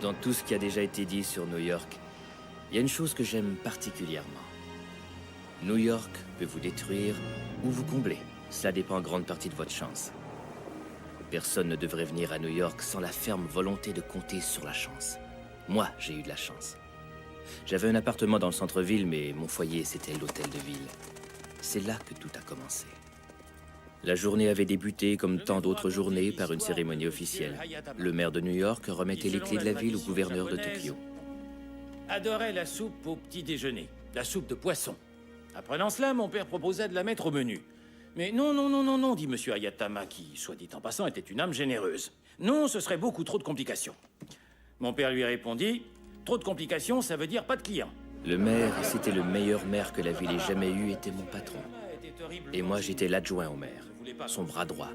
Dans tout ce qui a déjà été dit sur New York, il y a une chose que j'aime particulièrement. New York peut vous détruire ou vous combler. Cela dépend en grande partie de votre chance. Personne ne devrait venir à New York sans la ferme volonté de compter sur la chance. Moi, j'ai eu de la chance. J'avais un appartement dans le centre-ville, mais mon foyer, c'était l'hôtel de ville. C'est là que tout a commencé. La journée avait débuté, comme tant d'autres journées, par une cérémonie officielle. Le maire de New York remettait les clés de la ville au gouverneur de Tokyo. Adorait la soupe au petit déjeuner, la soupe de poisson. Apprenant cela, mon père proposa de la mettre au menu. Mais non, non, non, non, non, dit monsieur Hayatama, qui, soit dit en passant, était une âme généreuse. Non, ce serait beaucoup trop de complications. Mon père lui répondit, trop de complications, ça veut dire pas de clients. Le maire, c'était le meilleur maire que la ville ait jamais eu, était mon patron. Et moi, j'étais l'adjoint au maire, son bras droit,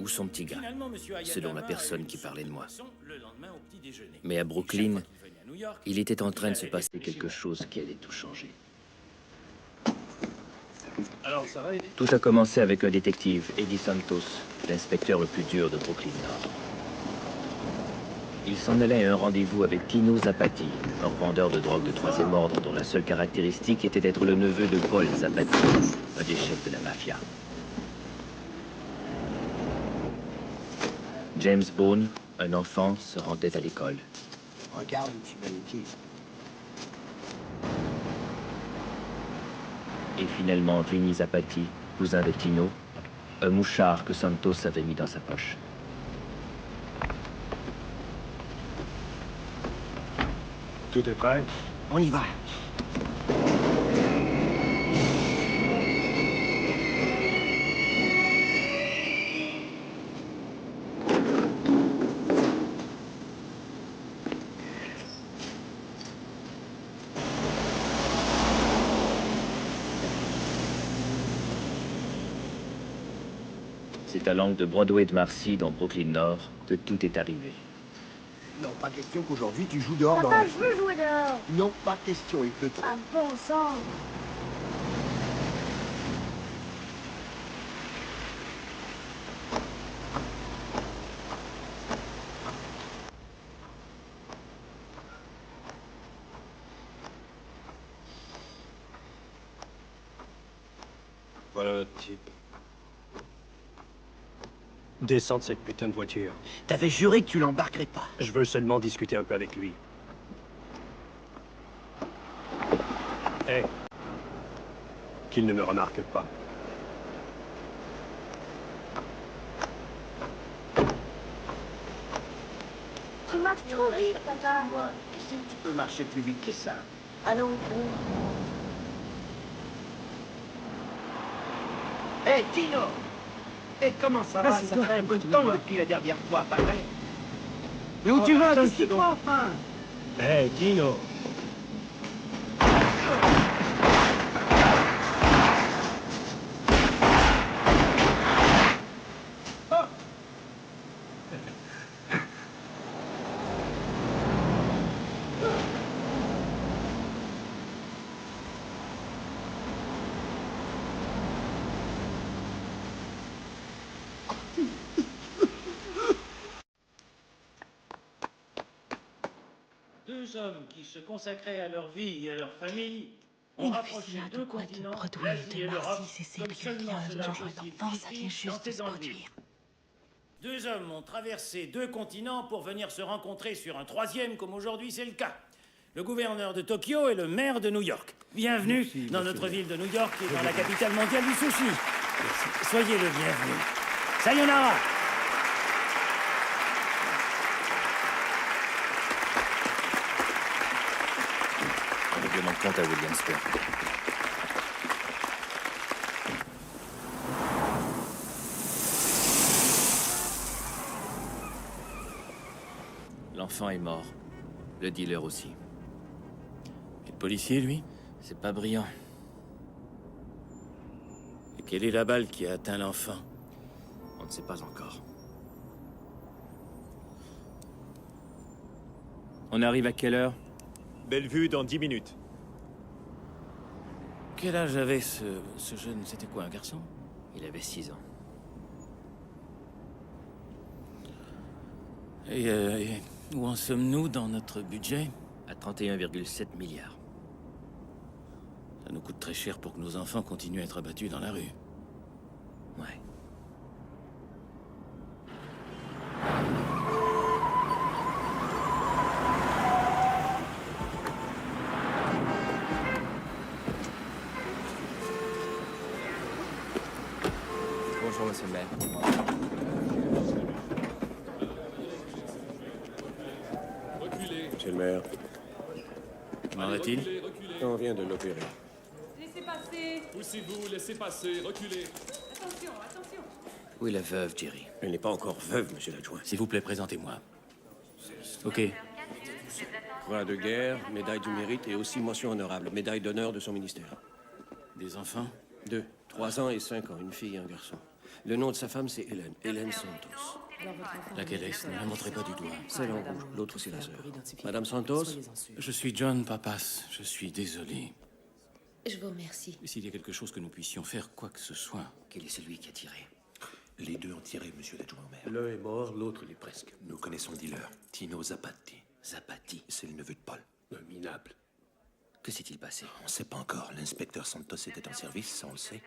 ou son petit gars, selon la personne qui parlait de moi. Mais à Brooklyn, il était en train de se passer quelque chose qui allait tout changer. Tout a commencé avec un détective, Eddie Santos, l'inspecteur le plus dur de Brooklyn Nord. Il s'en allait à un rendez-vous avec Tino Zappati, un vendeur de drogue de troisième ordre dont la seule caractéristique était d'être le neveu de Paul Zappati, un des chefs de la mafia. James Bone, un enfant, se rendait à l'école. Regarde une humanité. Et finalement, Vinny Zappati, cousin de Tino, un mouchard que Santos avait mis dans sa poche. Tout est prêt? On y va. C'est à l'angle de Broadway de Marcy, dans Brooklyn Nord, que tout est arrivé. Non, pas question qu'aujourd'hui tu joues dehors dans Papa, la... je veux jouer dehors. Non, pas question, il pleut trop. Ah bon sang. Voilà notre type. Descends de cette putain de voiture. T'avais juré que tu l'embarquerais pas. Je veux seulement discuter un peu avec lui. Hé. Qu'il ne me remarque pas. Tu marches trop vite, papa. Qu'est-ce que tu peux marcher plus vite que ça? Allons. Hé, Tino! Hé, comment ça va? Ça fait un peu de temps depuis la dernière fois, pas vrai? Mais où tu vas? Qu'est-ce qui te va, enfin? Hé, Dino. Deux hommes qui se consacraient à leur vie et à leur famille ont Une rapproché fusillade deux au coin de continents, Broadway l'Asie de et l'Europe, Marcy, c'est comme seulement cela genre possible d'enfant, ça ici, vient juste de se dans le vide. produire. Deux hommes ont traversé deux continents pour venir se rencontrer sur un troisième, comme aujourd'hui c'est le cas. Le gouverneur de Tokyo et le maire de New York. Bienvenue dans notre ville de New York et dans la capitale mondiale du sushi. Soyez le bienvenu. Sayonara. Un règlement de compte à Williamsburg. L'enfant est mort. Le dealer aussi. Et le policier, lui? C'est pas brillant. Et quelle est la balle qui a atteint l'enfant? On ne sait pas encore. On arrive à quelle heure? Bellevue dans 10 minutes. Quel âge avait ce jeune? C'était quoi, un garçon? Il avait 6 ans. Et Où en sommes-nous dans notre budget? À 31,7 milliards. Ça nous coûte très cher pour que nos enfants continuent à être abattus dans la rue. Ouais. Bonjour, monsieur le maire. Monsieur le maire, Qu'en va-t-il? on vient de l'opérer. Laissez passer. Poussez-vous, laissez passer, reculez. Attention, attention. Où est la veuve, Jerry? Elle n'est pas encore veuve, monsieur l'adjoint. S'il vous plaît, présentez-moi. Ok. Croix de guerre, médaille du mérite et aussi mention honorable, médaille d'honneur de son ministère. Des enfants? 2, 3 ans et 5 ans, une fille et un garçon. Le nom de sa femme, c'est Hélène, Hélène Santos. Laquelle est-ce? Ne la montrez pas du doigt. Celle en rouge, l'autre c'est la sœur. Madame Santos, Je suis John Papas. Je suis désolé. Je vous remercie. S'il y a quelque chose que nous puissions faire, quoi que ce soit. Quel est celui qui a tiré? Les deux ont tiré, monsieur l'adjoint au maire. l'un est mort, l'autre l'est presque. Nous connaissons le dealer, Tino Zapati. Zapati. C'est le neveu de Paul. Un minable. Que s'est-il passé? On ne sait pas encore. L'inspecteur Santos était en service, ça on le sait.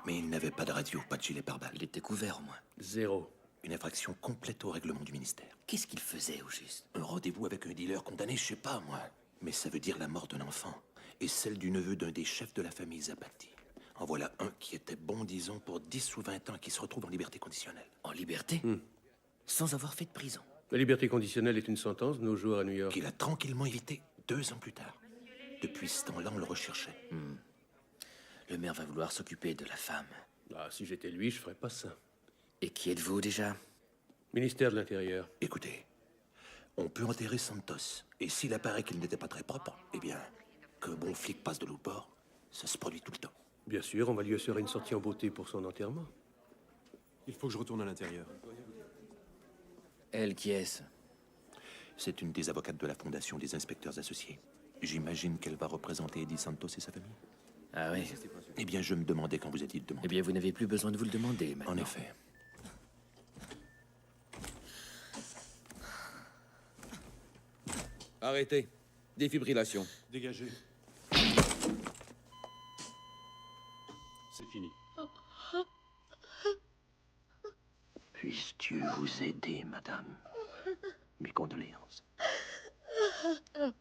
Mais il n'avait pas de radio, pas de gilet pare-balles. Il était couvert, au moins. 0. Une infraction complète au règlement du ministère. Qu'est-ce qu'il faisait, au juste? Un rendez-vous avec un dealer condamné, je sais pas, moi. Mais ça veut dire la mort d'un enfant. Et celle du neveu d'un des chefs de la famille Zapati. En voilà un qui était bon, disons, pour 10 ou 20 ans et qui se retrouve en liberté conditionnelle. En liberté? Sans avoir fait de prison. La liberté conditionnelle est une sentence de nos jours à New York. Qu'il a tranquillement évité 2 ans plus tard. Depuis ce temps-là, on le recherchait. Le maire va vouloir s'occuper de la femme. Ah, si j'étais lui, je ferais pas ça. Et qui êtes-vous, déjà? Ministère de l'Intérieur. Écoutez, on peut enterrer Santos. Et s'il apparaît qu'il n'était pas très propre, eh bien, qu'un bon flic passe de l'autre bord, ça se produit tout le temps. Bien sûr, on va lui assurer une sortie en beauté pour son enterrement. Il faut que je retourne à l'intérieur. Elle, qui est-ce? C'est une des avocates de la Fondation des inspecteurs associés. J'imagine qu'elle va représenter Eddie Santos et sa famille. Ah oui. Eh bien, je me demandais quand vous étiez demandé. Eh bien, vous n'avez plus besoin de vous le demander, maintenant. En effet. Arrêtez. Défibrillation. Dégagez. C'est fini. Puisse Dieu vous aider, madame. Mes condoléances. La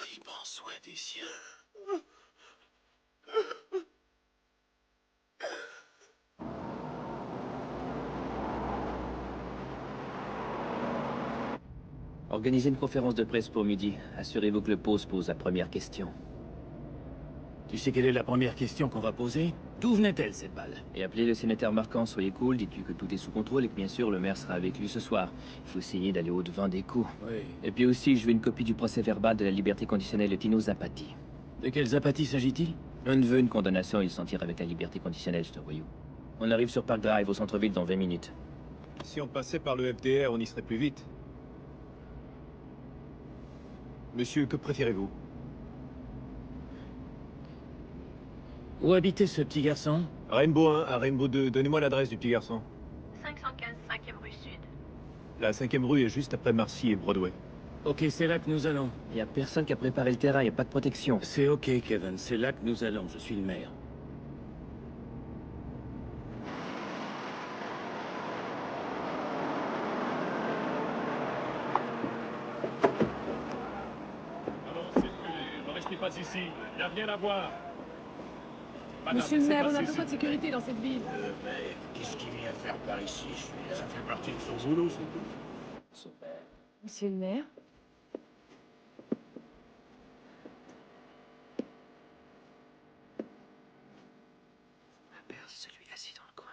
vie prend soin des siens. Organisez une conférence de presse pour midi. Assurez-vous que le pose la première question. Tu sais quelle est la première question qu'on va poser? D'où venait-elle, cette balle? Et appelez le sénateur Marquand, soyez cool, dites-lui que tout est sous contrôle et que bien sûr le maire sera avec lui ce soir. Il faut essayer d'aller au-devant des coups. Oui. Et puis aussi, je veux une copie du procès verbal de la liberté conditionnelle de Tino Zapati. De quelles apathies s'agit-il? Un neveu, une condamnation, il s'en tire avec la liberté conditionnelle, ce voyou. On arrive sur Park Drive, au centre-ville, dans 20 minutes. Si on passait par le FDR, on y serait plus vite. Monsieur, que préférez-vous? Où habitait ce petit garçon? Rainbow 1 à Rainbow 2. Donnez-moi l'adresse du petit garçon. 515 5e rue Sud. La 5e rue est juste après Marcy et Broadway. Ok, c'est là que nous allons. Il y a personne qui a préparé le terrain, il n'y a pas de protection. C'est ok, Kevin, c'est là que nous allons. Je suis le maire. Allons circuler, ne restez pas ici, il n'y a rien à voir. Madame, Monsieur le c'est maire, pas on a ici. besoin de sécurité dans cette ville. Mais qu'est-ce qu'il vient faire par ici? Ça fait partie de son boulot, c'est tout. Monsieur le maire? Ma père, c'est celui assis dans le coin.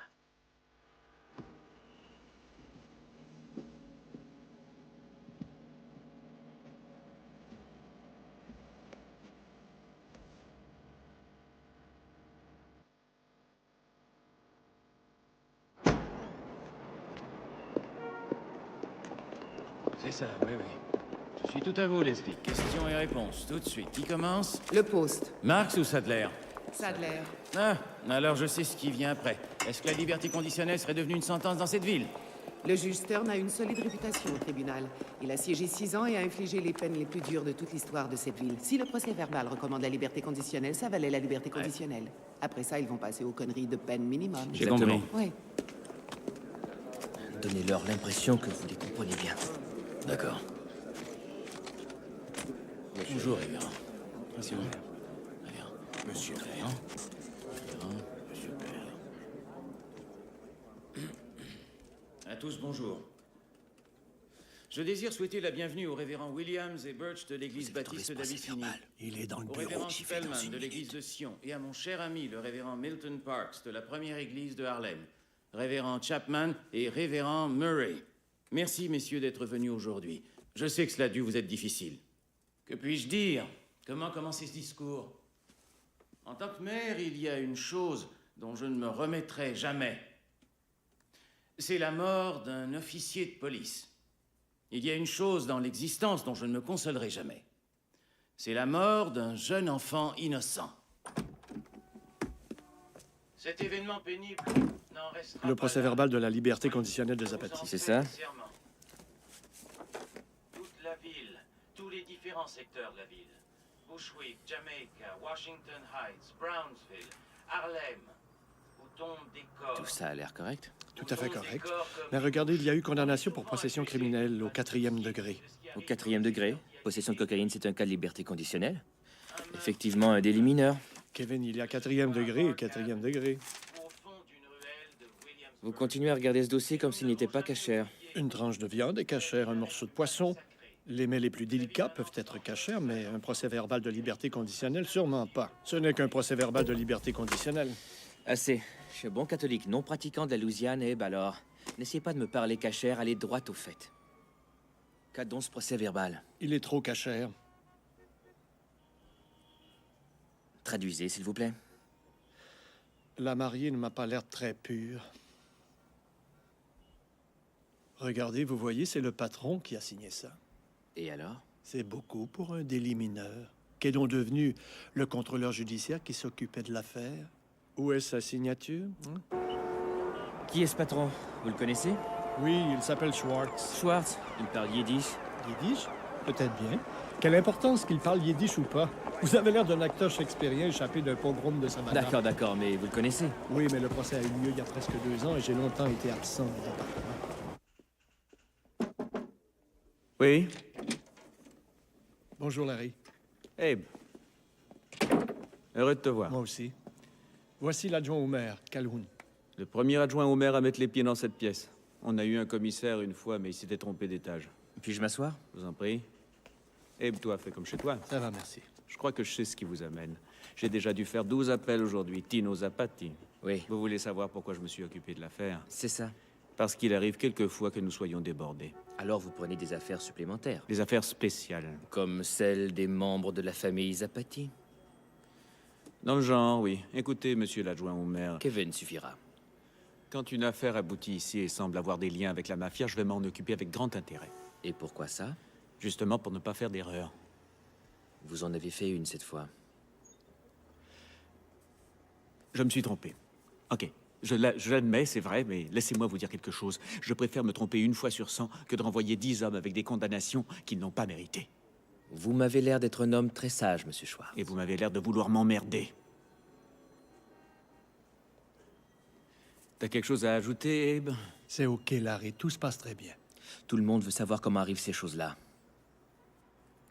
C'est ça, oui, oui. Je suis tout à vous, Leslie. Questions et réponses, tout de suite. Qui commence? Le poste. Marx ou Sadler? Ça a de l'air. Ah, alors je sais ce qui vient après. Est-ce que la liberté conditionnelle serait devenue une sentence dans cette ville? Le juge Stern a une solide réputation au tribunal. Il a siégé 6 ans et a infligé les peines les plus dures de toute l'histoire de cette ville. Si le procès verbal recommande la liberté conditionnelle, ça valait la liberté conditionnelle. Après ça, ils vont passer aux conneries de peine minimum. J'ai compris. Oui. Donnez-leur l'impression que vous les comprenez bien. D'accord. Bonjour, révérend. Monsieur le maire. Révérend. Monsieur le révérend. Révérend. Monsieur le père. À tous, bonjour. Je désire souhaiter la bienvenue aux révérends Williams et Birch de l'église baptiste d'Abyssinie, Il est dans le au bureau, révérend j'y vais dans Spellman une de l'église minute. de Sion et à mon cher ami, le révérend Milton Parks de la première église de Harlem, révérend Chapman et révérend Murray. Merci, messieurs, d'être venus aujourd'hui. Je sais que cela a dû vous être difficile. Que puis-je dire? Comment commencer ce discours? En tant que maire, il y a une chose dont je ne me remettrai jamais. C'est la mort d'un officier de police. Il y a une chose dans l'existence dont je ne me consolerai jamais. C'est la mort d'un jeune enfant innocent. Cet événement pénible n'en restera Le pas procès là. verbal de la liberté conditionnelle de Zapati. C'est ça? Toute la ville, tous les différents secteurs de la ville. Bushwick, Jamaica, Washington Heights, Brownsville, Harlem, où tombent des corps. Tout ça a l'air correct. Tout à fait correct. Mais regardez, il y a eu condamnation pour possession criminelle au 4e degré. Au 4e degré, possession de cocaïne, c'est un cas de liberté conditionnelle. Effectivement, un délit mineur. Kevin, il y a 4e degré et 4e degré. Vous continuez à regarder ce dossier comme s'il n'était pas cachère. Une tranche de viande est cachère, un morceau de poisson. Les mets les plus délicats peuvent être cachers, mais un procès verbal de liberté conditionnelle, sûrement pas. Ce n'est qu'un procès verbal de liberté conditionnelle. Assez. Je suis un bon catholique non pratiquant de la Louisiane, et alors, n'essayez pas de me parler cachère, allez droit au fait. Qu'a donc ce procès verbal? Il est trop cachère. Traduisez, s'il vous plaît. La mariée ne m'a pas l'air très pure. Regardez, vous voyez, c'est le patron qui a signé ça. Et alors? C'est beaucoup pour un délit mineur. Qu'est donc devenu le contrôleur judiciaire qui s'occupait de l'affaire? Où est sa signature? Qui est ce patron? Vous le connaissez? Oui, il s'appelle Schwartz. Schwartz, il parle yiddish. Yiddish? Peut-être bien. Quelle importance qu'il parle yiddish ou pas? Vous avez l'air d'un acteur shakespearien échappé d'un pogrom de Savannah. D'accord, mais vous le connaissez? Oui, mais le procès a eu lieu il y a presque 2 ans et j'ai longtemps été absent du département. Oui? Bonjour, Larry. Abe. Heureux de te voir. Moi aussi. Voici l'adjoint au maire, Calhoun. Le premier adjoint au maire à mettre les pieds dans cette pièce. On a eu un commissaire une fois, mais il s'était trompé d'étage. Puis-je m'asseoir? Je vous en prie. Abe, toi, fais comme chez toi. Ça va, merci. Je crois que je sais ce qui vous amène. J'ai déjà dû faire 12 appels aujourd'hui. Tino Zapati. Oui. Vous voulez savoir pourquoi je me suis occupé de l'affaire? C'est ça. Parce qu'il arrive quelquefois que nous soyons débordés. Alors vous prenez des affaires supplémentaires? Des affaires spéciales. Comme celles des membres de la famille Zapati? Dans le genre, oui. Écoutez, monsieur l'adjoint au maire. Kevin suffira. Quand une affaire aboutit ici et semble avoir des liens avec la mafia, je vais m'en occuper avec grand intérêt. Et pourquoi ça? Justement pour ne pas faire d'erreur. Vous en avez fait une cette fois. Je me suis trompé. Ok, je l'admets, c'est vrai, mais laissez-moi vous dire quelque chose. Je préfère me tromper 1 fois sur 100 que de renvoyer 10 hommes avec des condamnations qu'ils n'ont pas méritées. Vous m'avez l'air d'être un homme très sage, monsieur Schwartz. Et vous m'avez l'air de vouloir m'emmerder. T'as quelque chose à ajouter, Abe? C'est OK, Larry. Tout se passe très bien. Tout le monde veut savoir comment arrivent ces choses-là.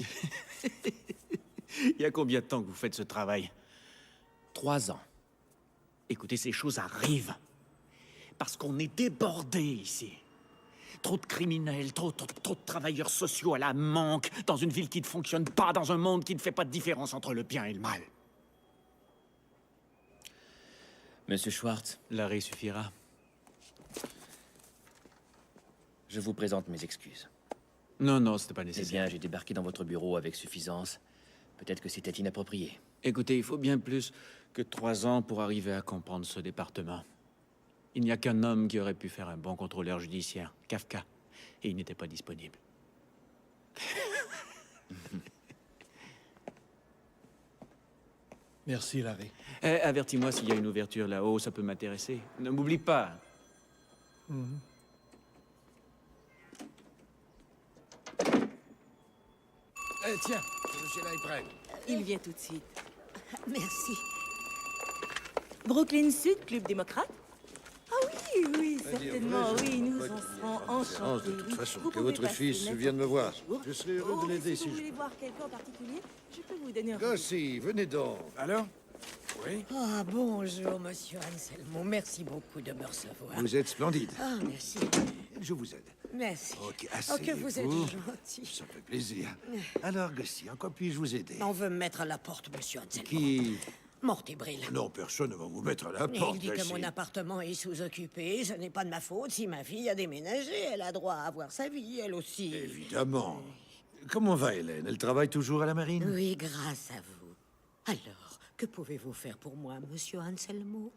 Il y a combien de temps que vous faites ce travail? 3 ans. Écoutez, ces choses arrivent. Parce qu'on est débordé ici. Trop de criminels, trop de travailleurs sociaux à la manque, dans une ville qui ne fonctionne pas, dans un monde qui ne fait pas de différence entre le bien et le mal. Monsieur Schwartz. L'arrêt suffira. Je vous présente mes excuses. Non, c'était pas Eh nécessaire. bien, j'ai débarqué dans votre bureau avec suffisance. Peut-être que c'était inapproprié. Écoutez, il faut bien plus que 3 ans pour arriver à comprendre ce département. Il n'y a qu'un homme qui aurait pu faire un bon contrôleur judiciaire, Kafka, et il n'était pas disponible. Merci, Larry. Avertis-moi s'il y a une ouverture là-haut, ça peut m'intéresser. Ne m'oublie pas. Tiens, ce monsieur-là est prêt. Il vient tout de suite. Merci. Brooklyn Sud, Club démocrate? Ah oui, oui, certainement, oui, nous en serons enchantés. De toute façon, Vous que pouvez votre passer fils n'importe vienne me voir. quel jour. Je serai heureux Oh, de mais l'aider si si vous je voulez peux. voir quelqu'un en particulier, je peux vous donner un Gossi, venez donc. Alors? Oui? Ah, bonjour, monsieur Anselmo. Merci beaucoup de me recevoir. Vous êtes splendide. Ah, merci. Je vous aide. Merci. Ok, Oh, que vous êtes asseyez-vous. gentil. Ça fait plaisir. Alors, Gossi, en quoi puis-je vous aider? On veut me mettre à la porte, monsieur Anselmo. Qui? Mortébril. Non, personne ne va vous mettre à la Il porte, dit que Gossi. mon appartement est sous-occupé. Ce n'est pas de ma faute si ma fille a déménagé. Elle a droit à avoir sa vie, elle aussi. Évidemment. Comment va Hélène? Elle travaille toujours à la marine? Oui, grâce à vous. Alors, que pouvez-vous faire pour moi, monsieur Anselmo?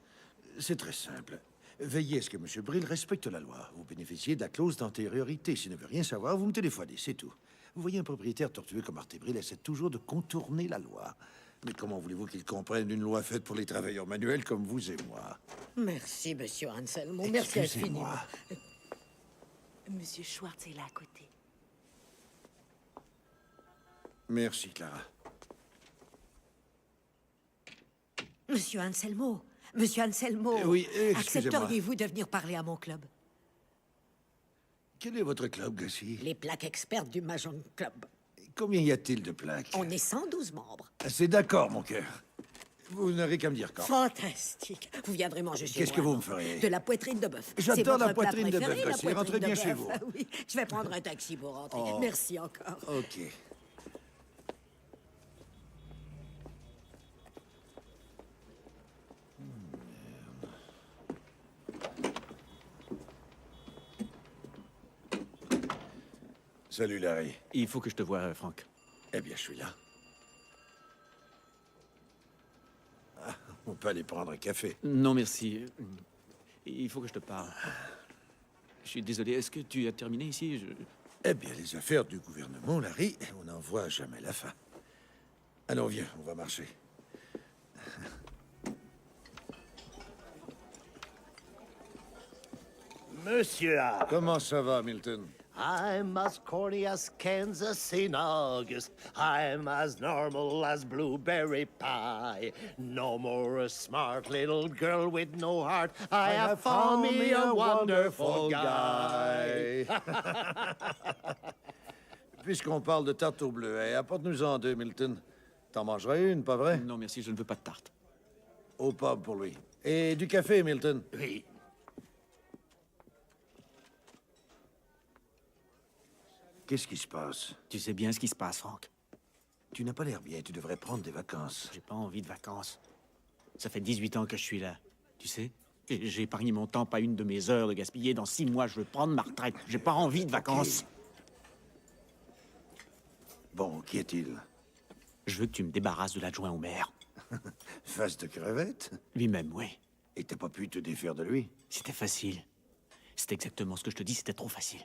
C'est très simple. Veillez à ce que M. Brill respecte la loi. Vous bénéficiez de la clause d'antériorité. S'il ne veut rien savoir, vous me téléphonez, c'est tout. Vous voyez, un propriétaire tortueux comme Martin Brill essaie toujours de contourner la loi. Mais comment voulez-vous qu'il comprenne une loi faite pour les travailleurs manuels comme vous et moi? Merci, monsieur Anselmo. Merci infiniment. Monsieur Schwartz est là à côté. Merci, Clara. Monsieur Anselmo, monsieur Anselmo. Oui, excusez-moi. Accepteriez-vous de venir parler à mon club? Quel est votre club, Gossi? Les plaques expertes du Mahjong Club. Combien y a-t-il de plaques? On est 112 membres. C'est d'accord, mon cœur. Vous n'aurez qu'à me dire quand. Fantastique. Vous viendrez manger chez moi. Qu'est-ce que vous me ferez? De la poitrine de bœuf. J'adore C'est votre la plat poitrine de préféré, bœuf, la Gossi. poitrine Rentrez de bien chez bœuf. vous. Oui, je vais prendre un taxi pour rentrer. Oh. Merci encore. Ok. Salut, Larry. Il faut que je te voie, Frank. Eh bien, je suis là. Ah, on peut aller prendre un café. Non, merci. Il faut que je te parle. Je suis désolé. Est-ce que tu as terminé ici? Eh bien, les affaires du gouvernement, Larry, on n'en voit jamais la fin. Allons, viens, on va marcher. Monsieur A. Comment ça va, Milton? I'm as corny as Kansas in August. I'm as normal as blueberry pie. No more a smart little girl with no heart. I have found me a wonderful guy. Puisqu'on parle de tarte au bleuet, apporte-nous-en deux, Milton. T'en mangeras une, pas vrai? Non, merci, je ne veux pas de tarte. Au pub pour lui. Et du café, Milton? Oui. Qu'est-ce qui se passe? Tu sais bien ce qui se passe, Frank. Tu n'as pas l'air bien, tu devrais prendre des vacances. J'ai pas envie de vacances. Ça fait 18 ans que je suis là. Tu sais? Et j'ai épargné mon temps, pas une de mes heures de gaspiller. Dans 6 mois, je veux prendre ma retraite. J'ai pas envie de vacances. Bon, qui est-il? Je veux que tu me débarrasses de l'adjoint au maire. Face de crevette? Lui-même, oui. Et t'as pas pu te défaire de lui? C'était facile. C'est exactement ce que je te dis, c'était trop facile.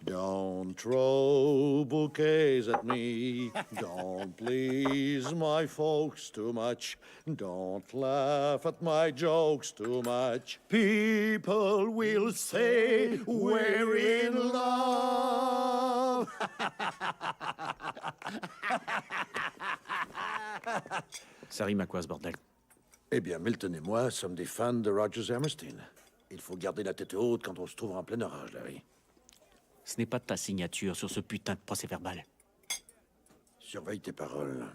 Don't throw bouquets at me. Don't please my folks too much. Don't laugh at my jokes too much. People will say we're in love. Ça rime à quoi, ce bordel? Eh bien, Milton et moi sommes des fans de Rogers Hammerstein. Il faut garder la tête haute quand on se trouve en plein orage, Larry. Ce n'est pas ta signature sur ce putain de procès-verbal. Surveille tes paroles.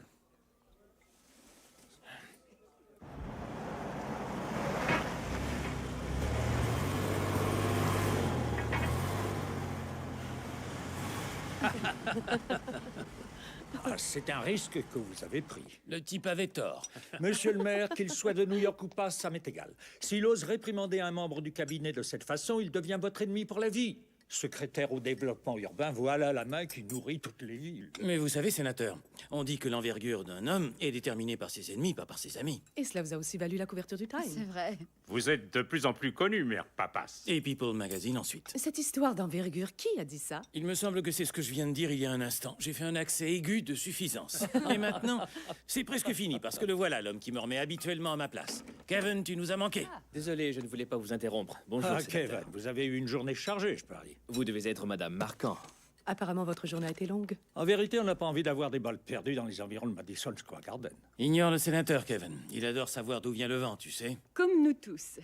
Ah, c'est un risque que vous avez pris. Le type avait tort. Monsieur le maire, qu'il soit de New York ou pas, ça m'est égal. S'il ose réprimander un membre du cabinet de cette façon, il devient votre ennemi pour la vie. secrétaire au développement urbain, voilà la main qui nourrit toutes les villes. Mais vous savez, sénateur, on dit que l'envergure d'un homme est déterminée par ses ennemis, pas par ses amis. Et cela vous a aussi valu la couverture du Time. C'est vrai. Vous êtes de plus en plus connu, mère Papas. Et People Magazine ensuite. Cette histoire d'envergure, qui a dit ça? Il me semble que c'est ce que je viens de dire il y a un instant. J'ai fait un accès aigu de suffisance. Et maintenant, c'est presque fini, parce que le voilà, l'homme qui me remet habituellement à ma place. Kevin, tu nous as manqué. Désolé, je ne voulais pas vous interrompre. Bonjour, Ah, sénateur. Kevin, vous avez eu une journée chargée, je parie. Vous devez être Madame Marquand. Apparemment, votre journée a été longue. En vérité, on n'a pas envie d'avoir des balles perdues dans les environs de Madison Square Garden. Ignore le sénateur, Kevin. Il adore savoir d'où vient le vent, tu sais. Comme nous tous.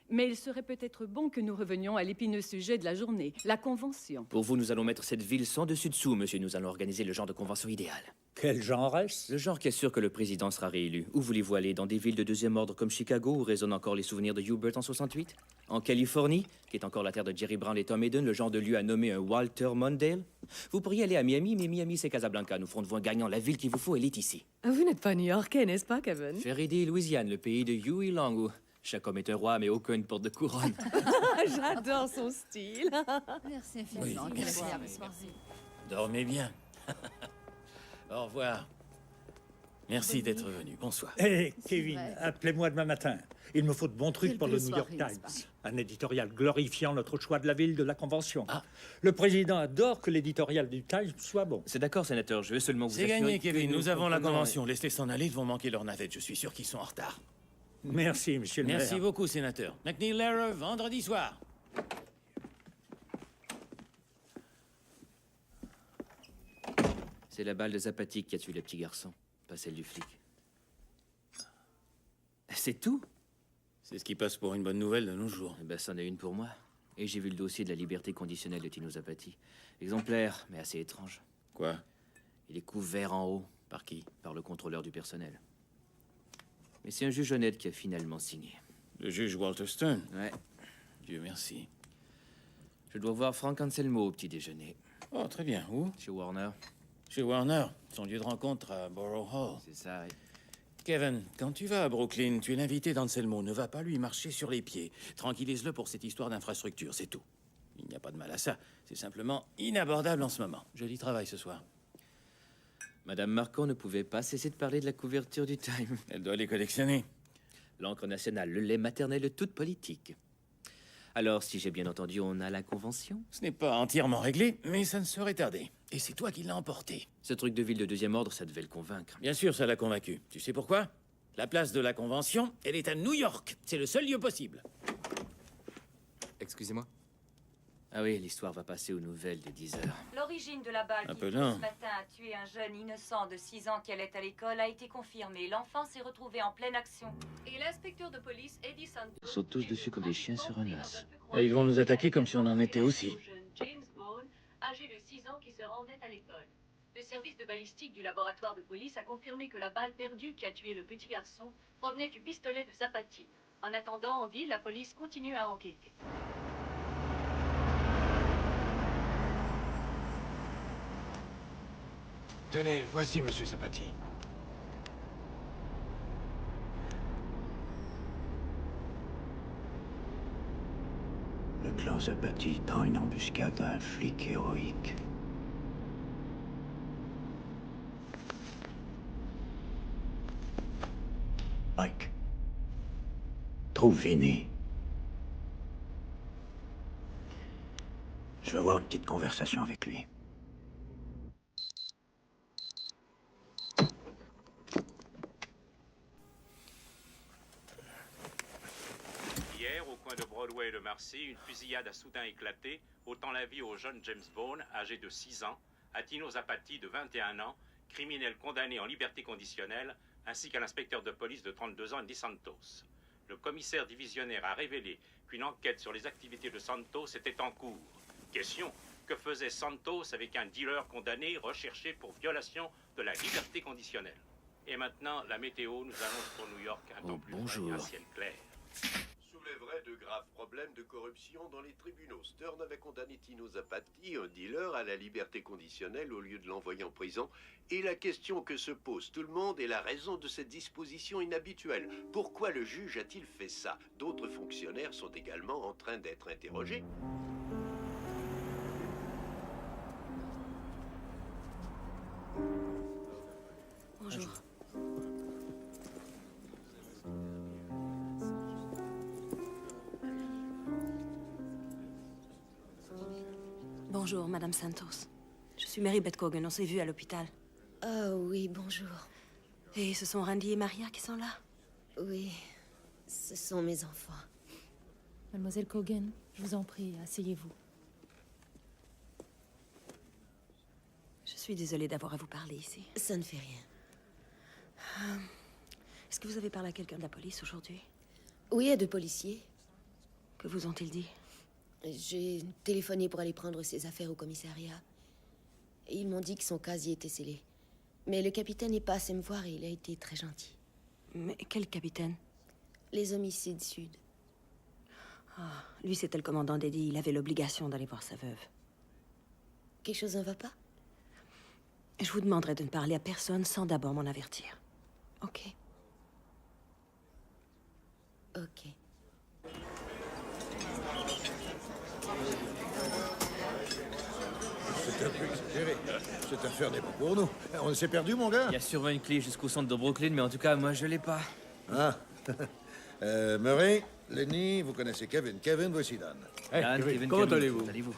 Mais il serait peut-être bon que nous revenions à l'épineux sujet de la journée, la convention. Pour vous, nous allons mettre cette ville sans dessus-dessous, monsieur. Nous allons organiser le genre de convention idéal. Quel genre est-ce? Le genre qui assure que le président sera réélu. Où voulez-vous aller? Dans des villes de deuxième ordre comme Chicago, où résonnent encore les souvenirs de Hubert en 68? En Californie, qui est encore la terre de Jerry Brown et Tom Hayden, le genre de lieu à nommer un Walter Mondale? Vous pourriez aller à Miami, mais Miami, c'est Casablanca. Nous ferons de vous un gagnant. La ville qu'il vous faut, elle est ici. Vous n'êtes pas new-yorkais, n'est-ce pas, Kevin? Ferry, Louisiane, le pays de Huey Long, où chaque homme est un roi, mais aucun ne porte de couronne. J'adore son style. Merci infiniment. Oui, Quelle merci. agréable soirée. Dormez bien. Au revoir. Merci d'être venu. Bonsoir. Hé, C'est Kevin, vrai. appelez-moi demain matin. Il me faut de bons trucs Quelle pour le belle New York soirée, n'est-ce Times. Un éditorial glorifiant notre choix de la ville de la convention. Le président adore que l'éditorial du Times soit bon. C'est d'accord, sénateur. Je veux seulement vous C'est assurer gagné, que Kevin. Nous avons la comprenons- convention. Laissez s'en aller, ils vont manquer leur navette. Je suis sûr qu'ils sont en retard. Merci, monsieur le Merci maire. beaucoup, sénateur. McNeil Lehrer, vendredi soir. C'est la balle de Zapati qui a tué le petit garçon, pas celle du flic. C'est tout? C'est ce qui passe pour une bonne nouvelle de nos jours. Eh ben, c'en est une pour moi. Et j'ai vu le dossier de la liberté conditionnelle de Tino Zapati. Exemplaire, mais assez étrange. Quoi? Il est couvert en haut. Par qui? Par le contrôleur du personnel. Mais c'est un juge honnête qui a finalement signé. Le juge Walter Stern? Ouais. Dieu merci. Je dois voir Frank Anselmo au petit déjeuner. Oh, très bien. Où? Chez Warner. Chez Warner. Son lieu de rencontre à Borough Hall. C'est ça, oui. Kevin, quand tu vas à Brooklyn, tu es l'invité d'Anselmo. Ne va pas lui marcher sur les pieds. Tranquillise-le pour cette histoire d'infrastructure, c'est tout. Il n'y a pas de mal à ça. C'est simplement inabordable en ce moment. Joli travail ce soir. Madame Marquand ne pouvait pas cesser de parler de la couverture du Time. Elle doit les collectionner. L'encre nationale, le lait maternel, toute politique. Alors, si j'ai bien entendu, on a la convention? Ce n'est pas entièrement réglé, mais ça ne saurait tarder. Et c'est toi qui l'as emporté. Ce truc de ville de deuxième ordre, ça devait le convaincre. Bien sûr, ça l'a convaincu. Tu sais pourquoi? La place de la Convention, elle est à New York. C'est le seul lieu possible. Excusez-moi. Ah oui, l'histoire va passer aux nouvelles dès 10 heures. L'origine de la balle Un qui, peu ce lent. matin, a tué un jeune innocent de 6 ans qui allait à l'école a été confirmée. L'enfant s'est retrouvé en pleine action. Et l'inspecteur de police, Eddie Santos... Ils sautent tous dessus comme des chiens sur un os. Et ils vont nous attaquer comme si on en était aussi. James Bone, âgé de 6 ans, qui se rendait à l'école. Le service de balistique du laboratoire de police a confirmé que la balle perdue qui a tué le petit garçon provenait du pistolet de Zapati. En attendant, en ville, la police continue à enquêter. Tenez, voici monsieur Zapati. Le clan Zapati tend une embuscade à un flic héroïque. Mike, trouve Vinny. Je veux avoir une petite conversation avec lui. Hier, au coin de Broadway et de Marcy, une fusillade a soudain éclaté, ôtant la vie au jeune James Bone, âgé de 6 ans, à Tino Zapati, de 21 ans, criminel condamné en liberté conditionnelle, ainsi qu'à l'inspecteur de police de 32 ans, Andy Santos. Le commissaire divisionnaire a révélé qu'une enquête sur les activités de Santos était en cours. Question: que faisait Santos avec un dealer condamné recherché pour violation de la liberté conditionnelle? Et maintenant, la météo nous annonce pour New York un temps plus frais et un ciel clair. Soulèverait de graves problèmes de corruption dans les tribunaux. Stern avait condamné Tino Zapati, un dealer, à la liberté conditionnelle au lieu de l'envoyer en prison. Et la question que se pose tout le monde est la raison de cette disposition inhabituelle. Pourquoi le juge a-t-il fait ça? D'autres fonctionnaires sont également en train d'être interrogés. Bonjour, Madame Santos. Je suis Mary Beth Cogan, on s'est vus à l'hôpital. Ah oui, bonjour. Et ce sont Randy et Maria qui sont là? Oui, ce sont mes enfants. Mademoiselle Cogan, je vous en prie, asseyez-vous. Je suis désolée d'avoir à vous parler ici. Ça ne fait rien. Est-ce que vous avez parlé à quelqu'un de la police aujourd'hui? Oui, à 2 policiers. Que vous ont-ils dit? J'ai téléphoné pour aller prendre ses affaires au commissariat. Et ils m'ont dit que son casier était scellé. Mais le capitaine n'est pas assez me voir et il a été très gentil. Mais quel capitaine? Les homicides sud. Ah, lui, c'était le commandant d'Eddie. Il avait l'obligation d'aller voir sa veuve. Quelque chose ne va pas? Je vous demanderai de ne parler à personne sans d'abord m'en avertir. OK? OK. C'est un peu exagéré. Cette affaire n'est pas pour nous. On s'est perdu, mon gars? Il y a sûrement une clé jusqu'au centre de Brooklyn, mais en tout cas, moi, je l'ai pas. Ah. Murray, Lenny, vous connaissez Kevin. Kevin, voici Dan. Kevin, comment Kevin, allez-vous? comment allez-vous?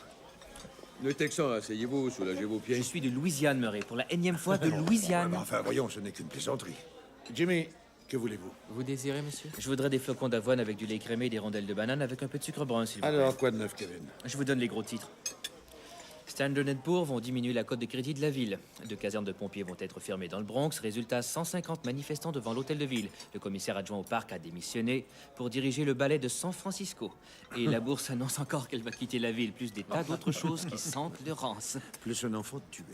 Le Texan, asseyez-vous, soulagez vos pieds. Je suis de Louisiane, Murray, pour la énième fois de Louisiane. Enfin, voyons, ce n'est qu'une plaisanterie. Jimmy, que voulez-vous? Vous désirez, monsieur? Je voudrais des flocons d'avoine avec du lait crémé et des rondelles de banane avec un peu de sucre brun, s'il vous plaît. Alors, quoi de neuf, Kevin? Je vous donne les gros titres. Standard & Poor's vont diminuer la cote de crédit de la ville. 2 casernes de pompiers vont être fermées dans le Bronx. Résultat, 150 manifestants devant l'hôtel de ville. Le commissaire adjoint au parc a démissionné pour diriger le ballet de San Francisco. Et la bourse annonce encore qu'elle va quitter la ville, plus des tas d'autres choses qui sentent le rance. Plus un enfant tué.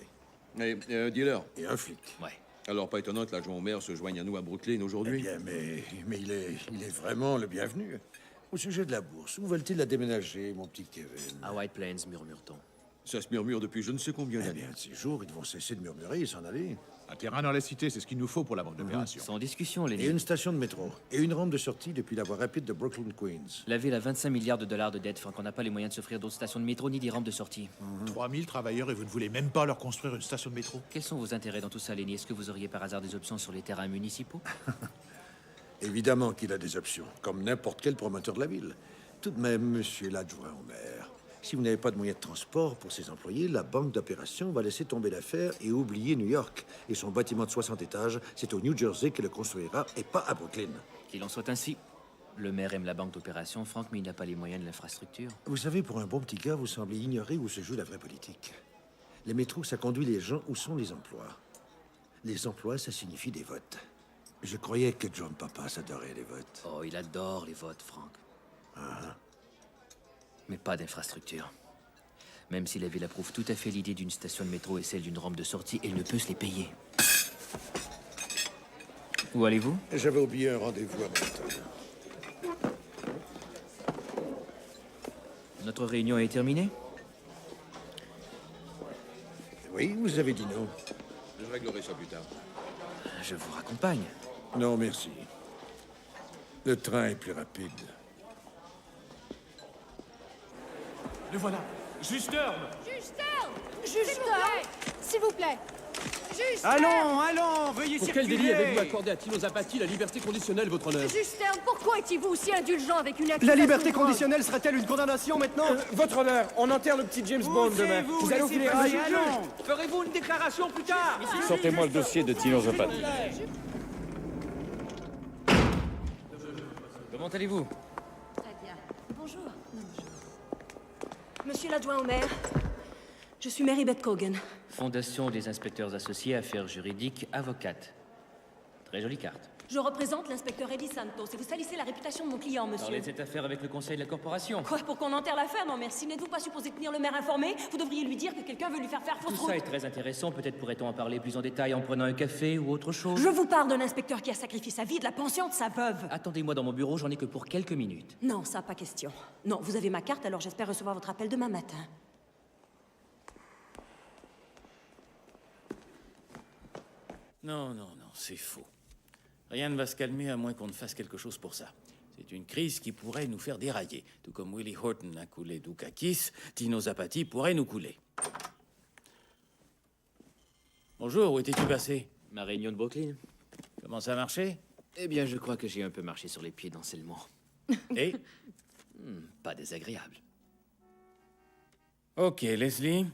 Et dealer. Et un flic. Ouais. Alors, pas étonnant que l'adjoint au maire se joigne à nous à Brooklyn aujourd'hui. Eh bien, mais il est vraiment le bienvenu. Au sujet de la bourse, où veulent-ils la déménager, mon petit Kevin? À White Plains, murmure-t-on. Ça se murmure depuis je ne sais combien Eh d'années. bien, de ces jours, ils vont cesser de murmurer et s'en aller. Un terrain dans la cité, c'est ce qu'il nous faut pour la banque d'opération. Sans discussion, les Et une station de métro. Et une rampe de sortie depuis la voie rapide de Brooklyn, Queens. La ville a 25 milliards de dollars de dettes, Franck. On n'a pas les moyens de s'offrir d'autres stations de métro ni des rampes de sortie. 3000 travailleurs et vous ne voulez même pas leur construire une station de métro? Quels sont vos intérêts dans tout ça, Lenny? Est-ce que vous auriez par hasard des options sur les terrains municipaux? Évidemment qu'il a des options, comme n'importe quel promoteur de la ville. Tout de même, monsieur l'adjoint au maire, si vous n'avez pas de moyens de transport pour ses employés, la banque d'opération va laisser tomber l'affaire et oublier New York. Et son bâtiment de 60 étages, c'est au New Jersey qu'elle le construira et pas à Brooklyn. Qu'il en soit ainsi. Le maire aime la banque d'opération, Franck, mais il n'a pas les moyens de l'infrastructure. Vous savez, pour un bon petit gars, vous semblez ignorer où se joue la vraie politique. Les métros, ça conduit les gens où sont les emplois. Les emplois, ça signifie des votes. Je croyais que John Papa adorait les votes. Oh, il adore les votes, Franck. Ah. Mais pas d'infrastructure. Même si la ville approuve tout à fait l'idée d'une station de métro et celle d'une rampe de sortie, elle ne peut se les payer. Où allez-vous? J'avais oublié un rendez-vous à Manhattan. Notre réunion est terminée? Oui, vous avez dit non. Je réglerai ça plus tard. Je vous raccompagne. Non, merci. Le train est plus rapide. Le voilà. Justeur! S'il vous plaît. Allons, veuillez Pour circuler. quel délit avez-vous accordé à Tino Zapati la liberté conditionnelle, votre honneur? Justerne, pourquoi étiez-vous aussi indulgent avec une accusation? La liberté conditionnelle serait-elle une condamnation maintenant? Votre honneur, on enterre le petit James Bond demain. Vous allez au funérailles? Ferez-vous une déclaration plus tard? Sortez-moi le dossier de Tino Zapati. Comment allez-vous? Très bien. Bonjour. Monsieur l'adjoint au maire, je suis Mary Beth Cogan. Fondation des inspecteurs associés, affaires juridiques, avocate. Très jolie carte. Je représente l'inspecteur Eddie Santos et vous salissez la réputation de mon client, monsieur. Parlez de cette affaire avec le conseil de la corporation. Quoi, pour qu'on enterre l'affaire? Non, merci. N'êtes-vous pas supposé tenir le maire informé? Vous devriez lui dire que quelqu'un veut lui faire faire fausse Tout route. ça est très intéressant. Peut-être pourrait-on en parler plus en détail en prenant un café ou autre chose. Je vous parle d'un inspecteur qui a sacrifié sa vie et de la pension de sa veuve. Attendez-moi dans mon bureau, j'en ai que pour quelques minutes. Non, ça, pas question. Non, vous avez ma carte, alors j'espère recevoir votre appel demain matin. Non, c'est faux. Rien ne va se calmer à moins qu'on ne fasse quelque chose pour ça. C'est une crise qui pourrait nous faire dérailler. Tout comme Willie Horton a coulé Dukakis, Tino Zapati pourrait nous couler. Bonjour, où étais-tu passé? Ma réunion de Brooklyn. Comment ça a marché? Eh bien, je crois que j'ai un peu marché sur les pieds d'enseignement. Et? Pas désagréable. Ok, Leslie.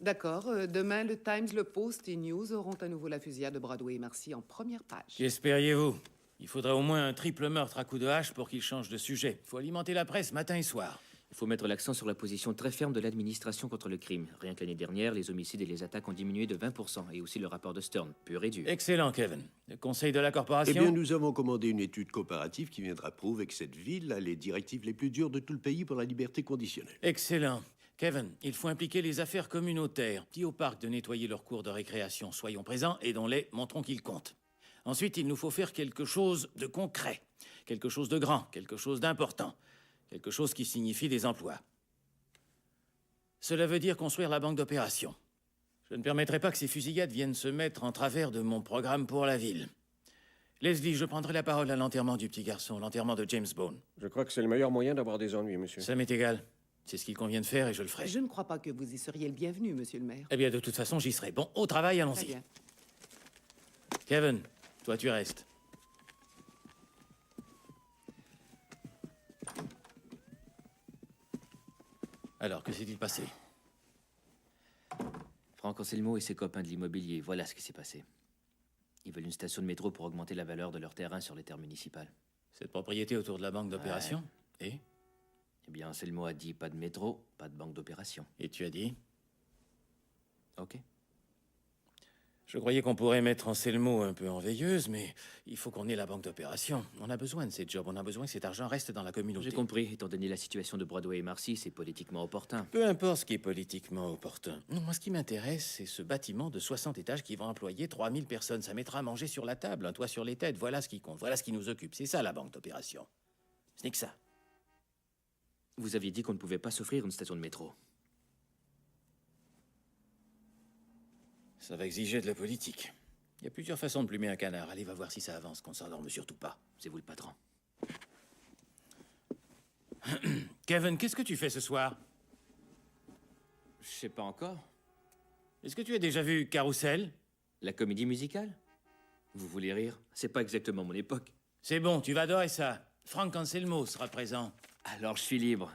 D'accord. Demain, le Times, le Post et News auront à nouveau la fusillade de Broadway et Marcy en première page. Qu'espériez-vous? Il faudrait au moins un triple meurtre à coups de hache pour qu'il change de sujet. Il faut alimenter la presse matin et soir. Il faut mettre l'accent sur la position très ferme de l'administration contre le crime. Rien que l'année dernière, les homicides et les attaques ont diminué de 20%, et aussi le rapport de Stern, pur et dur. Excellent, Kevin. Le conseil de la corporation? Eh bien, nous avons commandé une étude comparative qui viendra prouver que cette ville a les directives les plus dures de tout le pays pour la liberté conditionnelle. Excellent. Kevin, il faut impliquer les affaires communautaires. Dis au parc de nettoyer leurs cours de récréation. Soyons présents, aidons-les, montrons qu'ils comptent. Ensuite, il nous faut faire quelque chose de concret, quelque chose de grand, quelque chose d'important, quelque chose qui signifie des emplois. Cela veut dire construire la banque d'opérations. Je ne permettrai pas que ces fusillades viennent se mettre en travers de mon programme pour la ville. Leslie, je prendrai la parole à l'enterrement du petit garçon, l'enterrement de James Bone. Je crois que c'est le meilleur moyen d'avoir des ennuis, monsieur. Ça m'est égal. C'est ce qu'il convient de faire et je le ferai. Je ne crois pas que vous y seriez le bienvenu, monsieur le maire. Eh bien, de toute façon, j'y serai. Bon, au travail, Très allons-y. bien. Kevin, toi, tu restes. Alors, que s'est-il passé? Frank Anselmo et ses copains de l'immobilier, voilà ce qui s'est passé. Ils veulent une station de métro pour augmenter la valeur de leur terrain sur les terres municipales. Cette propriété autour de la banque d'opération? Et? Eh bien, Anselmo a dit pas de métro, pas de banque d'opération. Et tu as dit? Ok. Je croyais qu'on pourrait mettre Anselmo un peu en veilleuse, mais il faut qu'on ait la banque d'opération. On a besoin de ces jobs, on a besoin que cet argent reste dans la communauté. J'ai compris, étant donné la situation de Broadway et Marcy, c'est politiquement opportun. Peu importe ce qui est politiquement opportun. Non, moi, ce qui m'intéresse, c'est ce bâtiment de 60 étages qui va employer 3000 personnes. Ça mettra à manger sur la table, un toit sur les têtes. Voilà ce qui compte, voilà ce qui nous occupe. C'est ça, la banque d'opération. Ce n'est que ça. Vous aviez dit qu'on ne pouvait pas s'offrir une station de métro. Ça va exiger de la politique. Il y a plusieurs façons de plumer un canard. Allez, va voir si ça avance, qu'on s'endorme surtout pas. C'est vous le patron. Kevin, qu'est-ce que tu fais ce soir? Je sais pas encore. Est-ce que tu as déjà vu Carousel? La comédie musicale? Vous voulez rire? C'est pas exactement mon époque. C'est bon, tu vas adorer ça. Frank Anselmo sera présent. Alors je suis libre.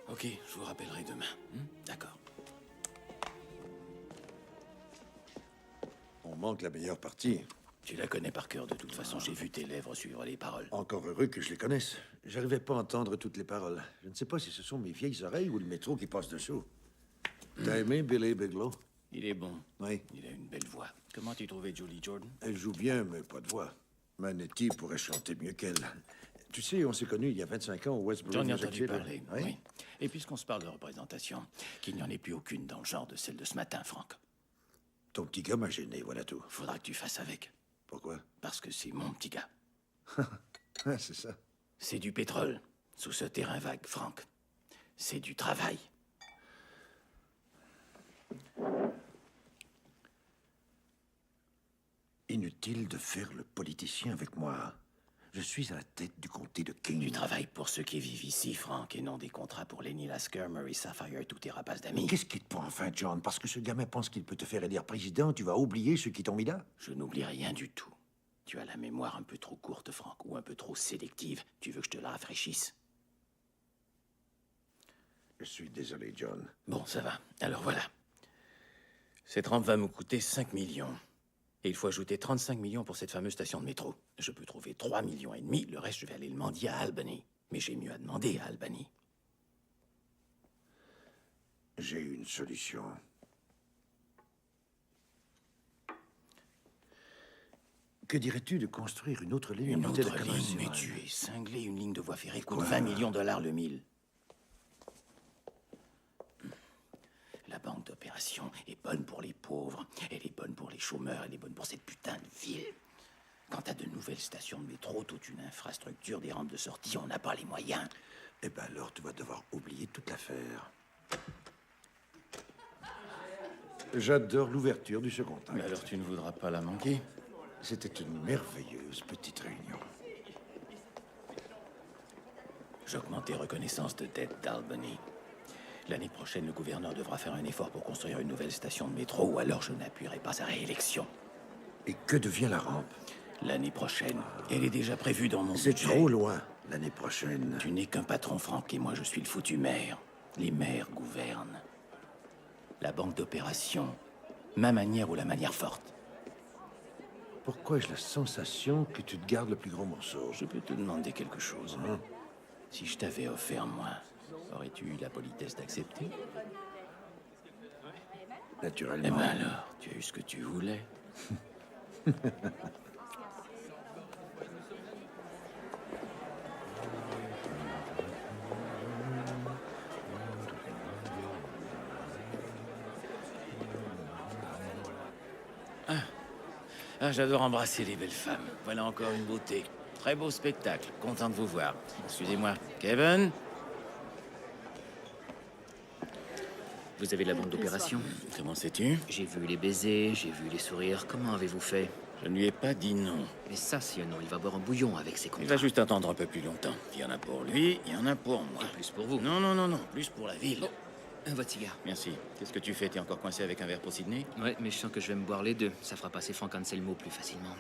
Ok, je vous rappellerai demain. D'accord. On manque la meilleure partie. Tu la connais par cœur, de toute façon. J'ai vu tes lèvres suivre les paroles. Encore heureux que je les connaisse. J'arrivais pas à entendre toutes les paroles. Je ne sais pas si ce sont mes vieilles oreilles ou le métro qui passe dessous. T'as aimé Billy Bigelow? Il est bon. Oui. Il a une belle voix. Comment tu trouvais Julie Jordan? Elle joue bien, mais pas de voix. Manetti pourrait chanter mieux qu'elle. Tu sais, on s'est connus il y a 25 ans au Westboro. J'en ai entendu parler, oui. oui. Et puisqu'on se parle de représentation, qu'il n'y en ait plus aucune dans le genre de celle de ce matin, Franck. Ton petit gars m'a gêné, voilà tout. Faudra que tu fasses avec. Pourquoi? Parce que c'est mon petit gars. Ah, c'est ça. C'est du pétrole, sous ce terrain vague, Franck. C'est du travail. Inutile de faire le politicien avec moi. Je suis à la tête du comté de King. Tu travailles pour ceux qui vivent ici, Frank, et non des contrats pour Lenny Lasker, Murray Sapphire et tous tes rapaces d'amis. Qu'est-ce qui te prend enfin, John? Parce que ce gamin pense qu'il peut te faire élire président, tu vas oublier ceux qui t'ont mis là? Je n'oublie rien du tout. Tu as la mémoire un peu trop courte, Frank, ou un peu trop sélective. Tu veux que je te la rafraîchisse? Je suis désolé, John. Bon, ça va. Alors voilà. Cette rampe va me coûter 5 millions. Et il faut ajouter 35 millions pour cette fameuse station de métro. Je peux trouver 3,5 millions. Le reste, je vais aller le mendier à Albany. Mais j'ai mieux à demander à Albany. J'ai une solution. Que dirais-tu de construire une autre ligne? Une autre ligne? Mais tu es cinglé. Une ligne de voie ferrée coûte 20 millions $ le mille. La banque d'opération est bonne pour les pauvres, elle est bonne pour les chômeurs, elle est bonne pour cette putain de ville. Quand t'as de nouvelles stations de métro, toute une infrastructure, des rampes de sortie, on n'a pas les moyens. Eh ben alors, tu vas devoir oublier toute l'affaire. J'adore l'ouverture du second acte. Mais alors tu ne voudras pas la manquer? C'était une merveilleuse petite réunion. J'augmente tes reconnaissances de dette d'Albany. L'année prochaine, le gouverneur devra faire un effort pour construire une nouvelle station de métro, ou alors je n'appuierai pas sa réélection. Et que devient la rampe? L'année prochaine. Elle est déjà prévue dans mon C'est budget. trop loin, l'année prochaine. Tu n'es qu'un patron, Franck, et moi je suis le foutu maire. Les maires gouvernent. La banque d'opération, ma manière ou la manière forte. Pourquoi ai-je la sensation que tu te gardes le plus gros morceau? Je peux te demander quelque chose. Si je t'avais offert moins, aurais-tu eu la politesse d'accepter? Naturellement. Eh ben alors, tu as eu ce que tu voulais. Ah, j'adore embrasser les belles femmes. Voilà encore une beauté. Très beau spectacle. Content de vous voir. Excusez-moi. Kevin? Vous avez la banque d'opération? Comment sais-tu? J'ai vu les baisers, j'ai vu les sourires. Comment avez-vous fait? Je ne lui ai pas dit non. Mais ça, si non, il va boire un bouillon avec ses contrats. Il va juste attendre un peu plus longtemps. Il y en a pour lui, il y en a pour moi. Et plus pour vous. Non, non, non, non. Plus pour la ville. Votre cigare. Merci. Qu'est-ce que tu fais? T'es encore coincé avec un verre pour Sydney? Ouais, mais je sens que je vais me boire les deux. Ça fera passer Frank Anselmo plus facilement.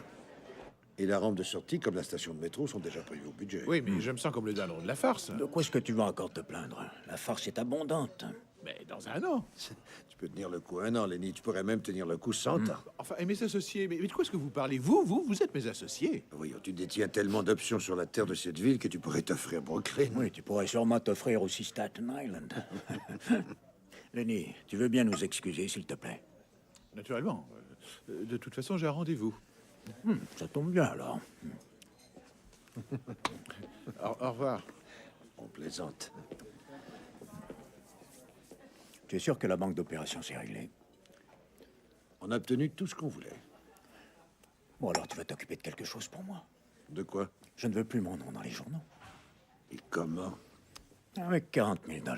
Et la rampe de sortie, comme la station de métro, sont déjà prévues au budget. Oui, mais je me sens comme le dindon de la farce. De quoi est-ce que tu vas encore te plaindre? La farce est abondante. Mais dans un an. Tu peux tenir le coup 1 an, Lenny. Tu pourrais même tenir le coup 100 ans. Enfin, et mes associés, mais de quoi est-ce que vous parlez? Vous êtes mes associés. Voyons, tu détiens tellement d'options sur la terre de cette ville que tu pourrais t'offrir Brooklyn. Oui, tu pourrais sûrement t'offrir aussi Staten Island. Lenny, tu veux bien nous excuser, s'il te plaît? Naturellement. De toute façon, j'ai un rendez-vous. Ça tombe bien, alors. Au revoir. On plaisante. Tu es sûr que la banque d'opération s'est réglée? On a obtenu tout ce qu'on voulait. Bon, alors tu vas t'occuper de quelque chose pour moi. De quoi? Je ne veux plus mon nom dans les journaux. Et comment? Avec 40 000 $.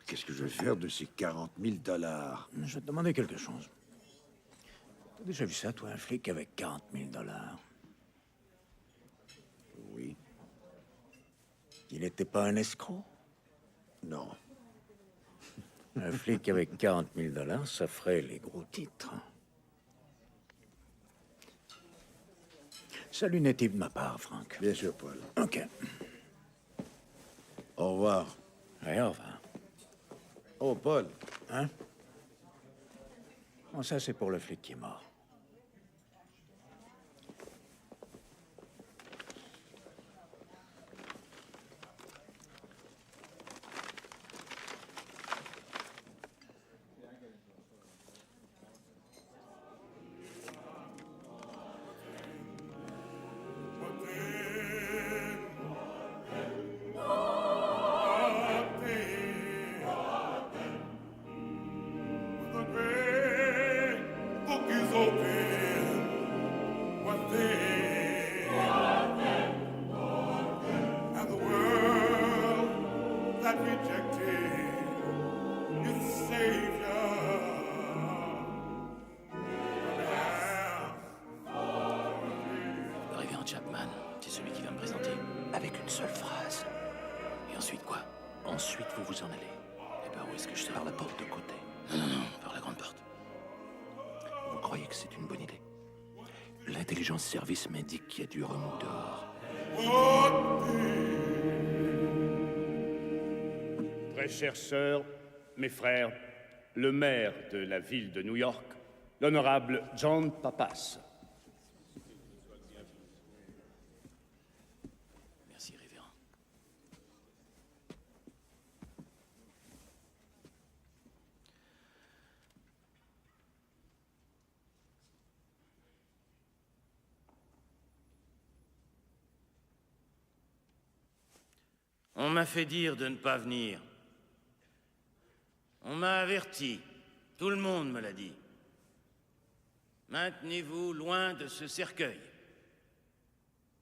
Qu'est-ce que je vais faire de ces 40 000 $? Je vais te demander quelque chose. T'as déjà vu ça, toi, un flic avec 40 000 $? Oui. Il n'était pas un escroc? Non. Un flic avec 40 000 $, ça ferait les gros titres. Salut natif de ma part, Frank. Bien sûr, Paul. OK. Au revoir. Ouais, au revoir. Oh, Paul. Hein? Bon, ça, c'est pour le flic qui est mort. Le révérend Chapman, c'est celui ensuite vous vous en allez. Et par où est-ce que je sors? Par la porte de côté. Non, par la grande porte. Vous croyez que c'est une bonne idée? L'intelligence service m'indique qu'il y a du remous dehors. Très chères sœurs, mes frères, le maire de la ville de New York, l'honorable John Pappas. Merci, révérend. On m'a fait dire de ne pas venir. On m'a averti. Tout le monde me l'a dit. Maintenez-vous loin de ce cercueil.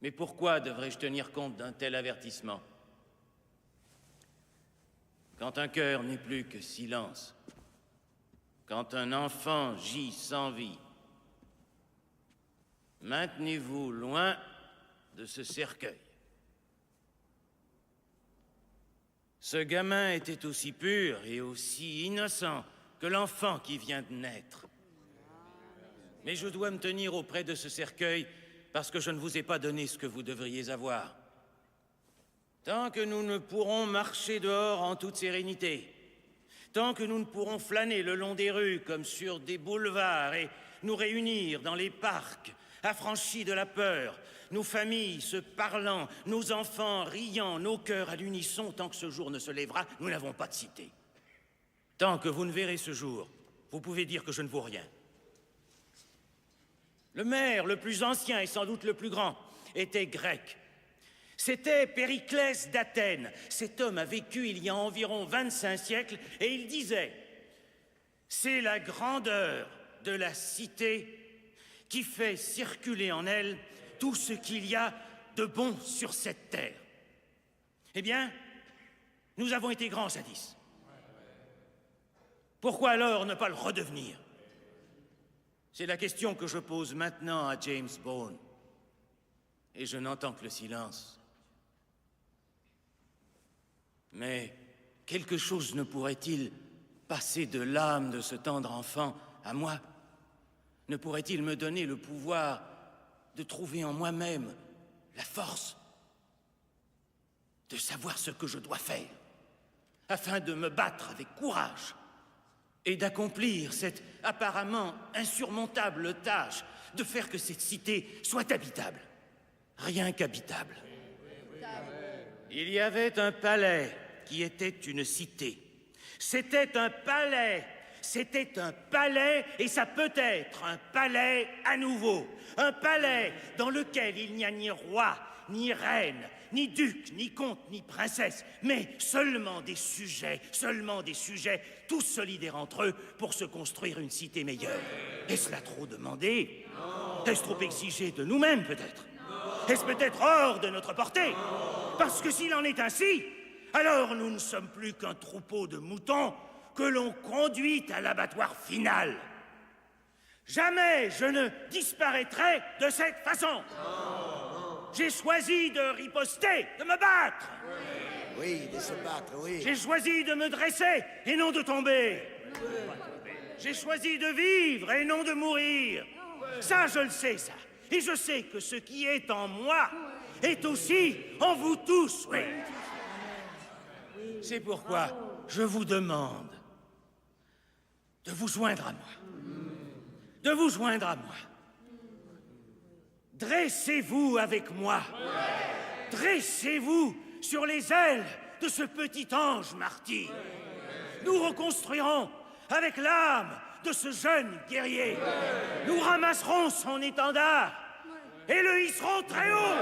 Mais pourquoi devrais-je tenir compte d'un tel avertissement? Quand un cœur n'est plus que silence, quand un enfant gît sans vie, maintenez-vous loin de ce cercueil. Ce gamin était aussi pur et aussi innocent que l'enfant qui vient de naître. Mais je dois me tenir auprès de ce cercueil parce que je ne vous ai pas donné ce que vous devriez avoir. Tant que nous ne pourrons marcher dehors en toute sérénité, tant que nous ne pourrons flâner le long des rues comme sur des boulevards et nous réunir dans les parcs, affranchis de la peur, nos familles se parlant, nos enfants riant, nos cœurs à l'unisson, tant que ce jour ne se lèvera, nous n'avons pas de cité. Tant que vous ne verrez ce jour, vous pouvez dire que je ne vaux rien. Le maire, le plus ancien et sans doute le plus grand, était grec. C'était Périclès d'Athènes. Cet homme a vécu il y a environ 25 siècles et il disait « C'est la grandeur de la cité qui fait circuler en elle tout ce qu'il y a de bon sur cette terre. » Eh bien, nous avons été grands jadis. Pourquoi alors ne pas le redevenir? C'est la question que je pose maintenant à James Bone. Et je n'entends que le silence. Mais quelque chose ne pourrait-il passer de l'âme de ce tendre enfant à moi? Ne pourrait-il me donner le pouvoir de trouver en moi-même la force de savoir ce que je dois faire, afin de me battre avec courage et d'accomplir cette apparemment insurmontable tâche de faire que cette cité soit habitable, rien qu'habitable. Il y avait un palais qui était une cité. C'était un palais. C'était un palais, et ça peut être un palais à nouveau. Un palais dans lequel il n'y a ni roi, ni reine, ni duc, ni comte, ni princesse, mais seulement des sujets, tous solidaires entre eux pour se construire une cité meilleure. Est-ce là trop demandé? Est-ce trop exigé de nous-mêmes, peut-être? Est-ce peut-être hors de notre portée? Parce que s'il en est ainsi, alors nous ne sommes plus qu'un troupeau de moutons que l'on conduit à l'abattoir final. Jamais je ne disparaîtrai de cette façon. J'ai choisi de riposter, de me battre. Oui, de se battre, oui. J'ai choisi de me dresser et non de tomber. J'ai choisi de vivre et non de mourir. Ça, je le sais, ça. Et je sais que ce qui est en moi est aussi en vous tous, oui. C'est pourquoi je vous demande de vous joindre à moi. De vous joindre à moi. Dressez-vous avec moi. Dressez-vous sur les ailes de ce petit ange martyr. Nous reconstruirons avec l'âme de ce jeune guerrier. Nous ramasserons son étendard et le hisserons très haut.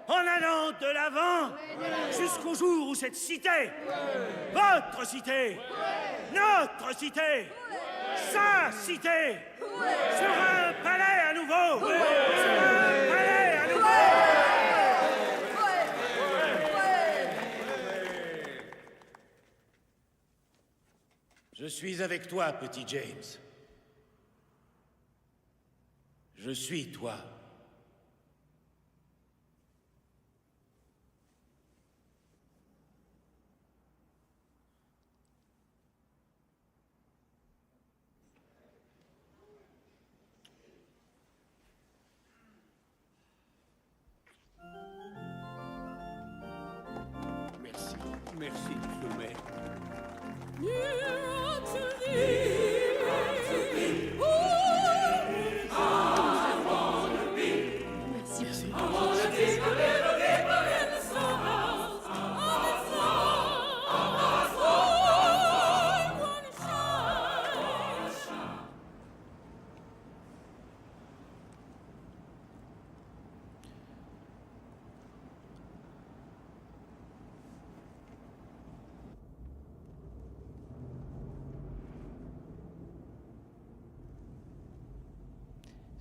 En allant de l'avant jusqu'au jour où cette cité, votre cité, notre cité, sa cité, sera un palais à nouveau. Sera un palais à nouveau. Je suis avec toi, petit James. Je suis toi. Merci, monsieur le maire.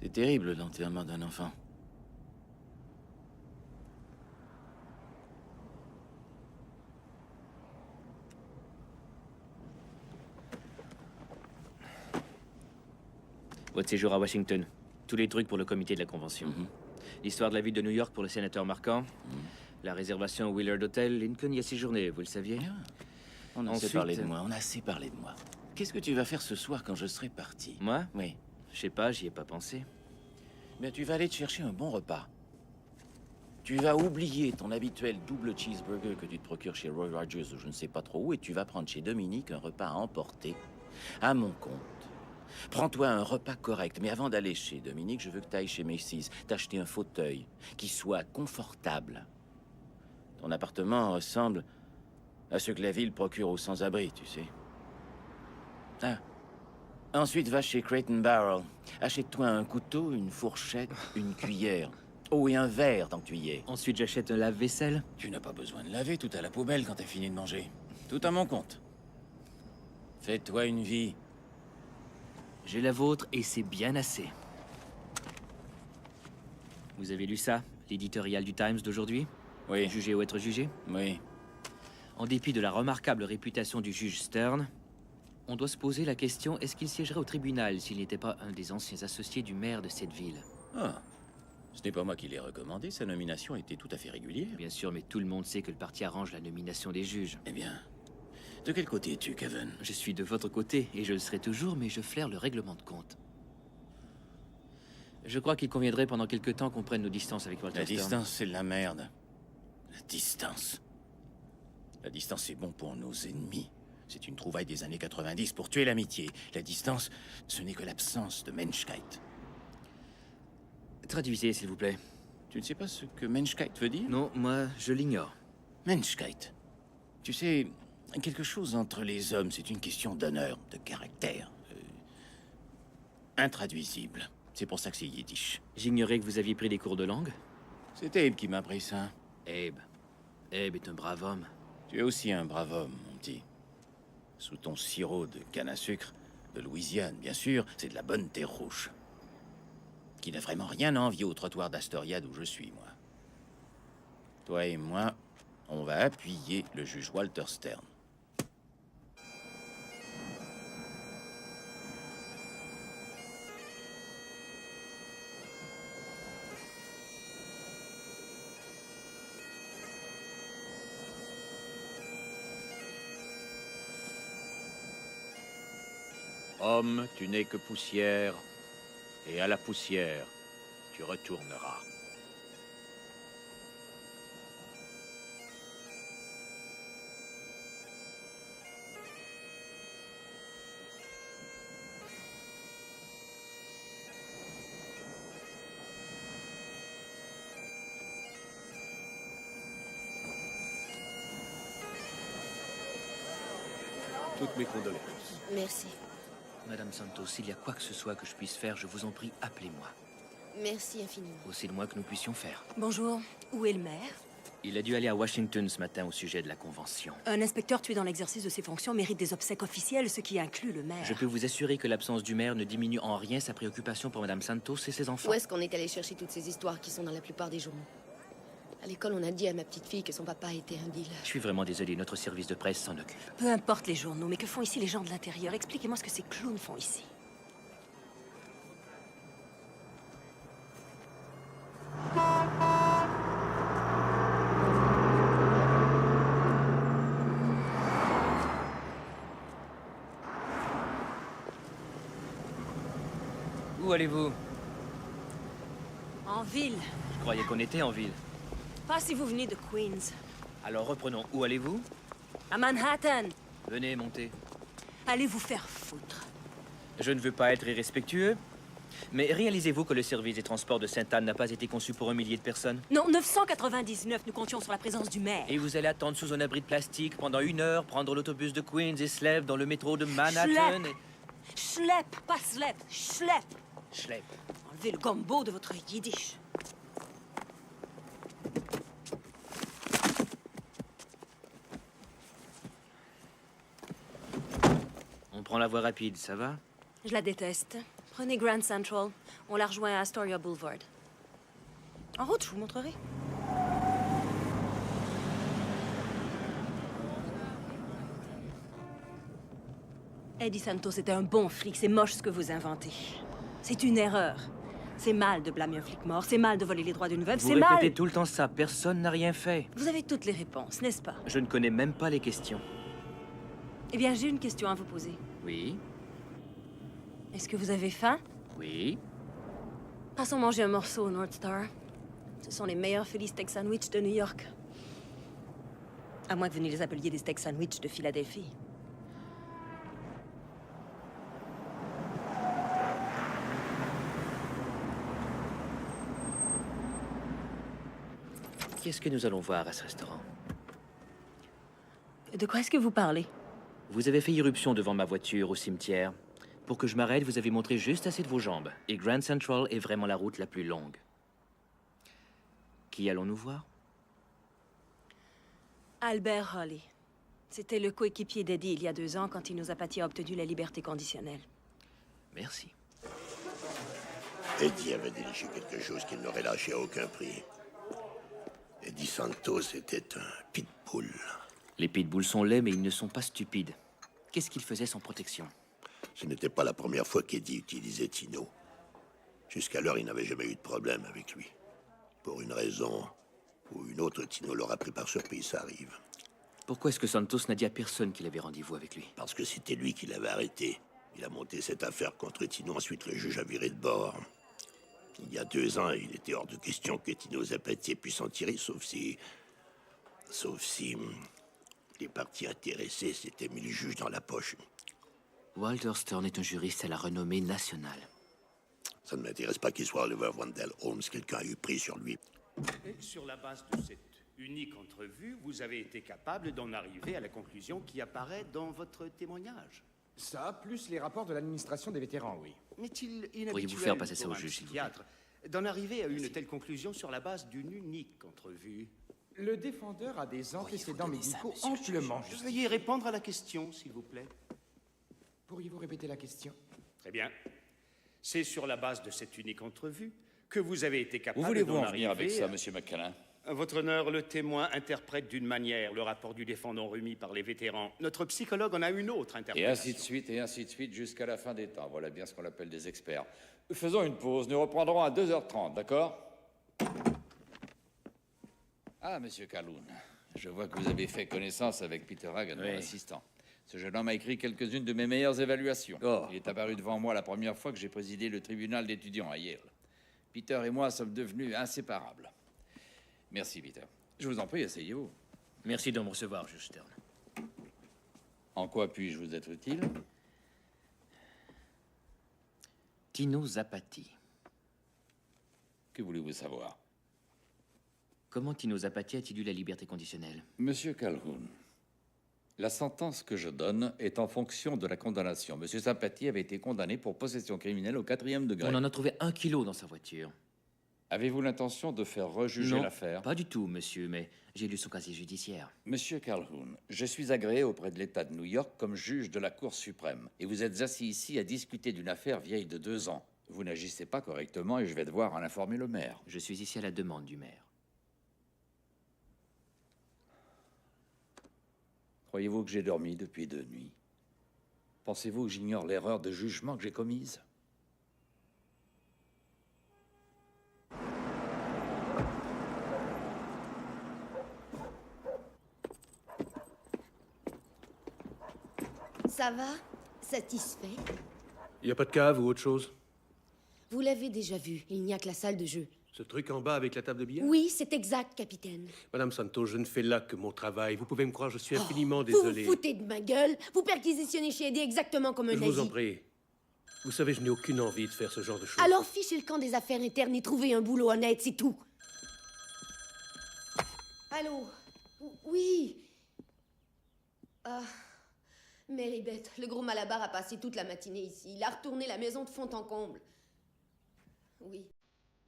C'est terrible, l'enterrement d'un enfant. Votre séjour à Washington. Tous les trucs pour le comité de la convention. L'histoire de la ville de New York pour le sénateur marquant. La réservation au Willard Hotel. Lincoln y a séjourné, vous le saviez? On a assez parlé de moi, on a assez parlé de moi. Qu'est-ce que tu vas faire ce soir quand je serai parti? Moi? Oui. Je sais pas, j'y ai pas pensé. Mais tu vas aller te chercher un bon repas. Tu vas oublier ton habituel double cheeseburger que tu te procures chez Roy Rogers ou je ne sais pas trop où et tu vas prendre chez Dominique un repas à emporter à mon compte. Prends-toi un repas correct, mais avant d'aller chez Dominique, je veux que tu ailles chez Macy's, t'acheter un fauteuil qui soit confortable. Ton appartement ressemble à ceux que la ville procure aux sans-abri, tu sais. Ah. Ensuite, va chez Crate & Barrel. Achète-toi un couteau, une fourchette, une cuillère. Oh, et un verre tant que tu y es. Ensuite, j'achète un lave-vaisselle. Tu n'as pas besoin de laver, tout à la poubelle quand t'as fini de manger. Tout à mon compte. Fais-toi une vie. J'ai la vôtre et c'est bien assez. Vous avez lu ça, l'éditorial du Times d'aujourd'hui? Oui. Juger ou être jugé? Oui. En dépit de la remarquable réputation du juge Stern, on doit se poser la question, est-ce qu'il siégerait au tribunal s'il n'était pas un des anciens associés du maire de cette ville? Ah. Ce n'est pas moi qui l'ai recommandé, sa nomination était tout à fait régulière. Bien sûr, mais tout le monde sait que le parti arrange la nomination des juges. Eh bien, de quel côté es-tu, Kevin? Je suis de votre côté, et je le serai toujours, mais je flaire le règlement de compte. Je crois qu'il conviendrait pendant quelque temps qu'on prenne nos distances avec Walter Stern. La distance, c'est de la merde. La distance. La distance, c'est bon pour nos ennemis. C'est une trouvaille des années 90 pour tuer l'amitié. La distance, ce n'est que l'absence de Menschkeit. Traduisez, s'il vous plaît. Tu ne sais pas ce que Menschkeit veut dire? Non, moi, je l'ignore. Menschkeit. Tu sais, quelque chose entre les hommes, c'est une question d'honneur, de caractère. Intraduisible. C'est pour ça que c'est yiddish. J'ignorais que vous aviez pris des cours de langue. C'est Abe qui m'a appris ça. Abe. Abe est un brave homme. Tu es aussi un brave homme, mon petit. Sous ton sirop de canne à sucre, de Louisiane, bien sûr, c'est de la bonne terre rouge. Qui n'a vraiment rien à envier au trottoir d'Astoria d'où je suis, moi. Toi et moi, on va appuyer le juge Walter Stern. Homme, tu n'es que poussière, et à la poussière, tu retourneras. Toutes mes condoléances. Merci. Madame Santos, s'il y a quoi que ce soit que je puisse faire, je vous en prie, appelez-moi. Merci infiniment. Aussi de moi que nous puissions faire. Bonjour, où est le maire? Il a dû aller à Washington ce matin au sujet de la convention. Un inspecteur tué dans l'exercice de ses fonctions mérite des obsèques officielles, ce qui inclut le maire. Je peux vous assurer que l'absence du maire ne diminue en rien sa préoccupation pour Madame Santos et ses enfants. Où est-ce qu'on est allé chercher toutes ces histoires qui sont dans la plupart des journaux? À l'école, on a dit à ma petite fille que son papa était un dealer. Je suis vraiment désolé, notre service de presse s'en occupe. Peu importe les journaux, mais que font ici les gens de l'intérieur? Expliquez-moi ce que ces clowns font ici. Où allez-vous? En ville. Je croyais qu'on était en ville. Pas si vous venez de Queens. Alors reprenons. Où allez-vous? À Manhattan. Venez, montez. Allez vous faire foutre. Je ne veux pas être irrespectueux, mais réalisez-vous que le service des transports de Sainte-Anne n'a pas été conçu pour 1 millier de personnes? Non, 999, nous comptions sur la présence du maire. Et vous allez attendre sous un abri de plastique pendant 1 heure, prendre l'autobus de Queens et Slep dans le métro de Manhattan Schlepp, pas slep, schlepp. Schlepp. Enlevez le gombo de votre yiddish. On prend la voie rapide, ça va? Je la déteste. Prenez Grand Central. On la rejoint à Astoria Boulevard. En route, je vous montrerai. Eddie Santos était un bon flic. C'est moche ce que vous inventez. C'est une erreur. C'est mal de blâmer un flic mort. C'est mal de voler les droits d'une veuve. Vous C'est mal. répétez tout le temps ça. Personne n'a rien fait. Vous avez toutes les réponses, n'est-ce pas? Je ne connais même pas les questions. Eh bien, j'ai une question à vous poser. Oui, Est-ce que vous avez faim? oui. Passons manger un morceau au North Star. Ce sont les meilleurs Philly steak sandwich de New York. À moins que vous ne les appeliez des steak sandwich de Philadelphie. Qu'est-ce que nous allons voir à ce restaurant? De quoi est-ce que vous parlez? Vous avez fait irruption devant ma voiture au cimetière. Pour que je m'arrête, vous avez montré juste assez de vos jambes. Et Grand Central est vraiment la route la plus longue. Qui allons-nous voir? Albert Holly. C'était le coéquipier d'Eddie il y a 2 ans quand Tino Zapati a obtenu la liberté conditionnelle. Merci. Eddie avait déniché quelque chose qu'il n'aurait lâché à aucun prix. Eddie Santos était un pitbull. Les pitbulls sont laids, mais ils ne sont pas stupides. Qu'est-ce qu'il faisait sans protection? Ce n'était pas la première fois qu'Eddie utilisait Tino. Jusqu'alors, il n'avait jamais eu de problème avec lui. Pour une raison ou une autre, Tino l'aura pris par surprise, ça arrive. Pourquoi est-ce que Santos n'a dit à personne qu'il avait rendez-vous avec lui? Parce que c'était lui qui l'avait arrêté. Il a monté cette affaire contre Tino, ensuite le juge a viré de bord. Il y a 2 ans, il était hors de question que Tino Zapati puisse s'en tirer, sauf si les parties intéressées s'étaient mis le juge dans la poche. Walter Stern est un juriste à la renommée nationale. Ça ne m'intéresse pas qu'il soit Oliver Wendell Holmes. Quelqu'un a eu pris sur lui. Et sur la base de cette unique entrevue, vous avez été capable d'en arriver à la conclusion qui apparaît dans votre témoignage. Ça, plus les rapports de l'administration des vétérans, oui. N'est-il Pourriez-vous inhabituel faire passer ça pour au un juge, s'il vous plaît? psychiatre d'en arriver à une telle conclusion sur la base d'une unique entrevue? Le défendeur a des antécédents médicaux amplement justifiés. Veuillez répondre à la question, s'il vous plaît. Pourriez-vous répéter la question? Très bien. C'est sur la base de cette unique entrevue que vous avez été capable Où voulez-vous d'en en venir avec arriver ça, à- monsieur McCallum? Votre honneur, le témoin interprète d'une manière le rapport du défendant remis par les vétérans. Notre psychologue en a une autre Et interprétation. ainsi de suite, jusqu'à la fin des temps. Voilà bien ce qu'on appelle des experts. Faisons une pause, nous reprendrons à 2h30, d'accord? Ah, monsieur Calhoun, je vois que vous avez fait connaissance avec Peter Hagen, mon assistant. Ce jeune homme a écrit quelques-unes de mes meilleures évaluations. Il est apparu devant moi la première fois que j'ai présidé le tribunal d'étudiants à Yale. Peter et moi sommes devenus inséparables. Merci, Peter. Je vous en prie, asseyez-vous. Merci de me recevoir, juge Stern. En quoi puis-je vous être utile? Tino Zapati. Que voulez-vous savoir? Comment Tino Zapati a-t-il eu la liberté conditionnelle? Monsieur Calhoun, la sentence que je donne est en fonction de la condamnation. Monsieur Zapati avait été condamné pour possession criminelle au 4e degré. On en a trouvé 1 kilo dans sa voiture. Avez-vous l'intention de faire rejuger Non, l'affaire? pas du tout, monsieur, mais j'ai lu son casier judiciaire. Monsieur Calhoun, je suis agréé auprès de l'État de New York comme juge de la Cour suprême. Et vous êtes assis ici à discuter d'une affaire vieille de 2 ans. Vous n'agissez pas correctement et je vais devoir en informer le maire. Je suis ici à la demande du maire. Croyez-vous que j'ai dormi depuis 2 nuits? Pensez-vous que j'ignore l'erreur de jugement que j'ai commise? Ça va? Satisfait? Y a pas de cave ou autre chose? Vous l'avez déjà vu, il n'y a que la salle de jeu. Ce truc en bas avec la table de billard? Oui, c'est exact, capitaine. Madame Santos, je ne fais là que mon travail. Vous pouvez me croire, je suis infiniment Vous désolé. vous foutez de ma gueule. Vous perquisitionnez chez Eddie exactement comme un Je nazi. vous en prie. Vous savez, je n'ai aucune envie de faire ce genre de choses. Alors fichez le camp des affaires internes et trouvez un boulot honnête, c'est tout. Allô? Oui. Ah. Mary Beth, le gros Malabar a passé toute la matinée ici. Il a retourné la maison de fond en comble. Oui.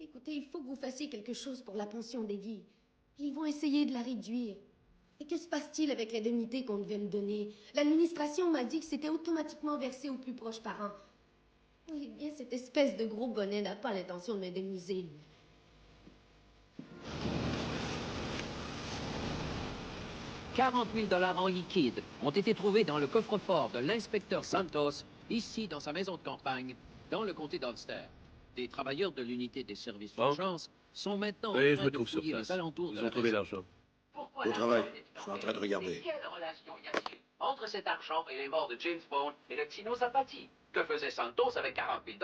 Écoutez, il faut que vous fassiez quelque chose pour la pension d'Eddie. Ils vont essayer de la réduire. Et que se passe-t-il avec l'indemnité qu'on devait me donner? L'administration m'a dit que c'était automatiquement versé aux plus proches parents. Oui, bien, cette espèce de gros bonnet n'a pas l'intention de m'indemniser. 40 000 $ en liquide ont été trouvés dans le coffre-fort de l'inspecteur Santos, ici dans sa maison de campagne, dans le comté d'Ulster. Des travailleurs de l'unité des services d'urgence sont maintenant Oui, en je train me de trouve sur fouiller place. les alentours Ils de ont la trouvé maison. l'argent. Pourquoi Au travail. Je suis en train de regarder. Et quelle relation y a-t-il entre cet argent et les morts de James Bond et de Tino Zapati? Que faisait Santos avec 40 000 $?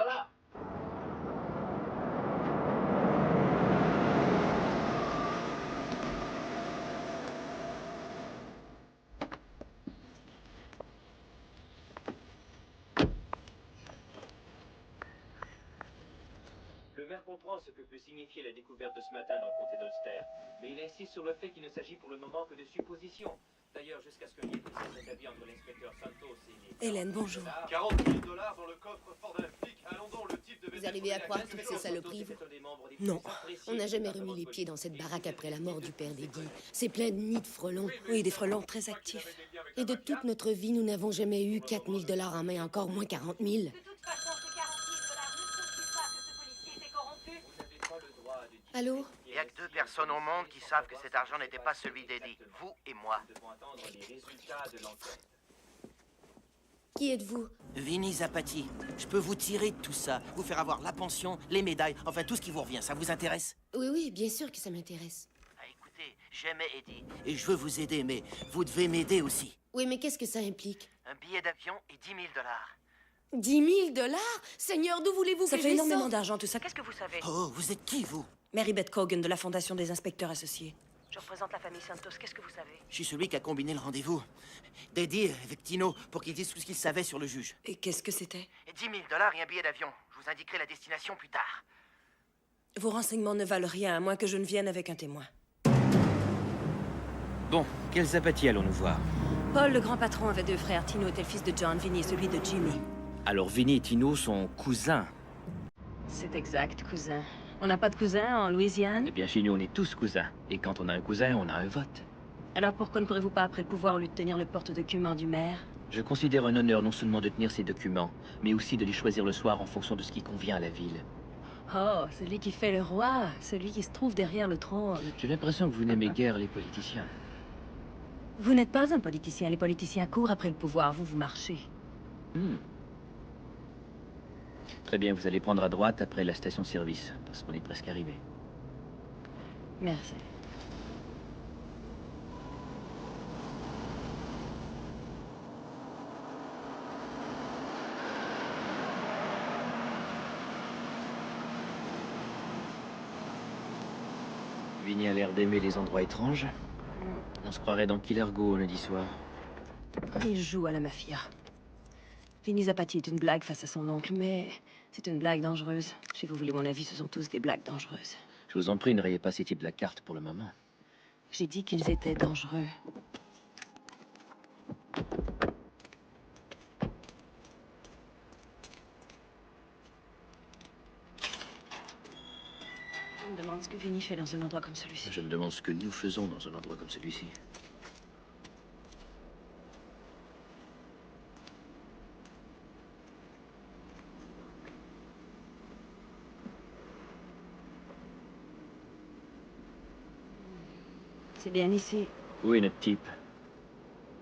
Le maire comprend ce que peut signifier la découverte de ce matin dans le comté d'Ulster, mais il insiste sur le fait qu'il ne s'agit pour le moment que de suppositions. D'ailleurs, jusqu'à ce que liaison soit établie entre l'inspecteur Santos et les... Hélène, bonjour. 40 000 $ dans le coffre-fort d'un flic. Allons donc, le type devait... Vous arrivez à croire toutes ces saloperies, vous? Non. On n'a jamais remis les pieds dans cette baraque après la mort du père d'Eddie. C'est plein de nids de frelons. Oui, des frelons très actifs. Et de toute notre vie, nous n'avons jamais eu 4 000 $ en main, encore moins 40 000. Allô? Il n'y a que 2 personnes au monde qui savent que cet argent n'était pas celui d'Eddie. Vous et moi. Qui êtes-vous? Vinny Zapati. Je peux vous tirer de tout ça, vous faire avoir la pension, les médailles, enfin tout ce qui vous revient. Ça vous intéresse? Oui, oui, bien sûr que ça m'intéresse. Ah, écoutez, j'aimais Eddie. Et je veux vous aider, mais vous devez m'aider aussi. Oui, mais qu'est-ce que ça implique? Un billet d'avion et 10 000 $. 10 000 $? Seigneur, d'où voulez-vous que Ça je fait les énormément sorte? d'argent, tout ça. Qu'est-ce que vous savez? Oh, vous êtes qui, vous? Mary Beth Cogan, de la Fondation des inspecteurs associés. Je représente la famille Santos. Qu'est-ce que vous savez? Je suis celui qui a combiné le rendez-vous d'Eddie avec Tino pour qu'ils disent tout ce qu'ils savaient sur le juge. Et qu'est-ce que c'était? 10 000 $ et un billet d'avion. Je vous indiquerai la destination plus tard. Vos renseignements ne valent rien, à moins que je ne vienne avec un témoin. Bon, quel Zapati allons-nous voir? Paul, le grand patron, avait 2 frères. Tino était le fils de John, Vinny est celui de Jimmy. Alors Vinny et Tino sont cousins. C'est exact, cousin. On n'a pas de cousin en Louisiane? Eh bien, chez nous, on est tous cousins. Et quand on a un cousin, on a un vote. Alors pourquoi ne pourrez-vous pas, après le pouvoir, au lieu de tenir le porte-document du maire? Je considère un honneur non seulement de tenir ces documents, mais aussi de les choisir le soir en fonction de ce qui convient à la ville. Oh, celui qui fait le roi, celui qui se trouve derrière le trône. J'ai l'impression que vous n'aimez guère les politiciens. Vous n'êtes pas un politicien. Les politiciens courent après le pouvoir, vous marchez. Très bien, vous allez prendre à droite après la station-service, parce qu'on est presque arrivé. Merci. Vinny a l'air d'aimer les endroits étranges. On se croirait dans Killargo lundi soir. Il joue à la mafia. Vinny Zapati est une blague face à son oncle, mais c'est une blague dangereuse. Si vous voulez mon avis, ce sont tous des blagues dangereuses. Je vous en prie, ne rayez pas ces types de la carte pour le moment. J'ai dit qu'ils étaient dangereux. Je me demande ce que Vinny fait dans un endroit comme celui-ci. Je me demande ce que nous faisons dans un endroit comme celui-ci. C'est bien ici. Où est notre type?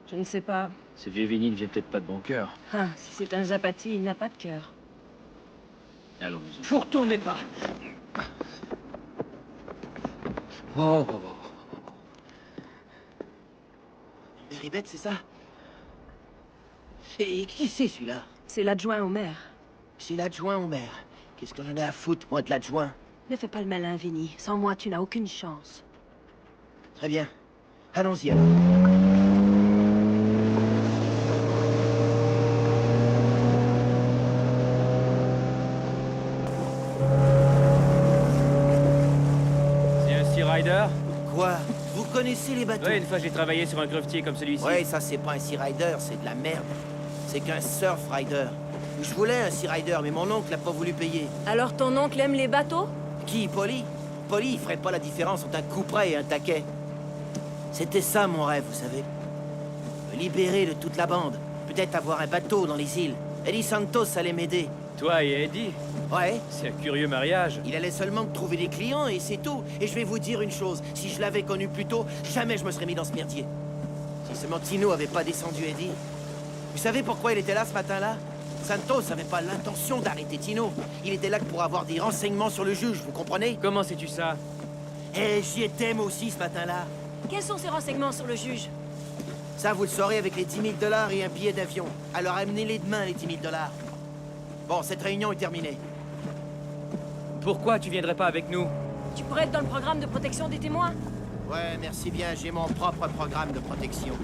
Je ne sais pas. Ce vieux Vinny ne vient peut-être pas de bon cœur. Ah, si c'est un Zapati, il n'a pas de cœur. Allons-y. Vous retournez pas. Oh. Mary Beth, c'est ça? Et qui c'est celui-là? C'est l'adjoint au maire. C'est l'adjoint au maire. Qu'est-ce qu'on en a à foutre, moi, de l'adjoint? Ne fais pas le malin, Vinny. Sans moi, tu n'as aucune chance. Très bien. Allons-y alors. C'est un Sea Rider? Quoi? Vous connaissez les bateaux? Oui, une fois j'ai travaillé sur un greffier comme celui-ci. Ouais, ça c'est pas un Sea Rider, c'est de la merde. C'est qu'un Surf Rider. Je voulais un Sea Rider, mais mon oncle n'a pas voulu payer. Alors ton oncle aime les bateaux? Qui, Polly? Polly, il ferait pas la différence entre un couperet et un taquet. C'était ça mon rêve, vous savez. Me libérer de toute la bande. Peut-être avoir un bateau dans les îles. Eddie Santos allait m'aider. Toi et Eddie? Ouais. C'est un curieux mariage. Il allait seulement me trouver des clients et c'est tout. Et je vais vous dire une chose, si je l'avais connu plus tôt, jamais je me serais mis dans ce merdier. Si seulement Tino avait pas descendu Eddie. Vous savez pourquoi il était là ce matin-là? Santos n'avait pas l'intention d'arrêter Tino. Il était là pour avoir des renseignements sur le juge, vous comprenez? Comment sais-tu ça? Eh, j'y étais moi aussi ce matin-là. Quels sont ces renseignements sur le juge? Ça, vous le saurez avec les 10 000 $ et un billet d'avion. Alors amenez-les demain, les 10 000 $. Bon, cette réunion est terminée. Pourquoi tu viendrais pas avec nous? Tu pourrais être dans le programme de protection des témoins? Ouais, merci bien, j'ai mon propre programme de protection.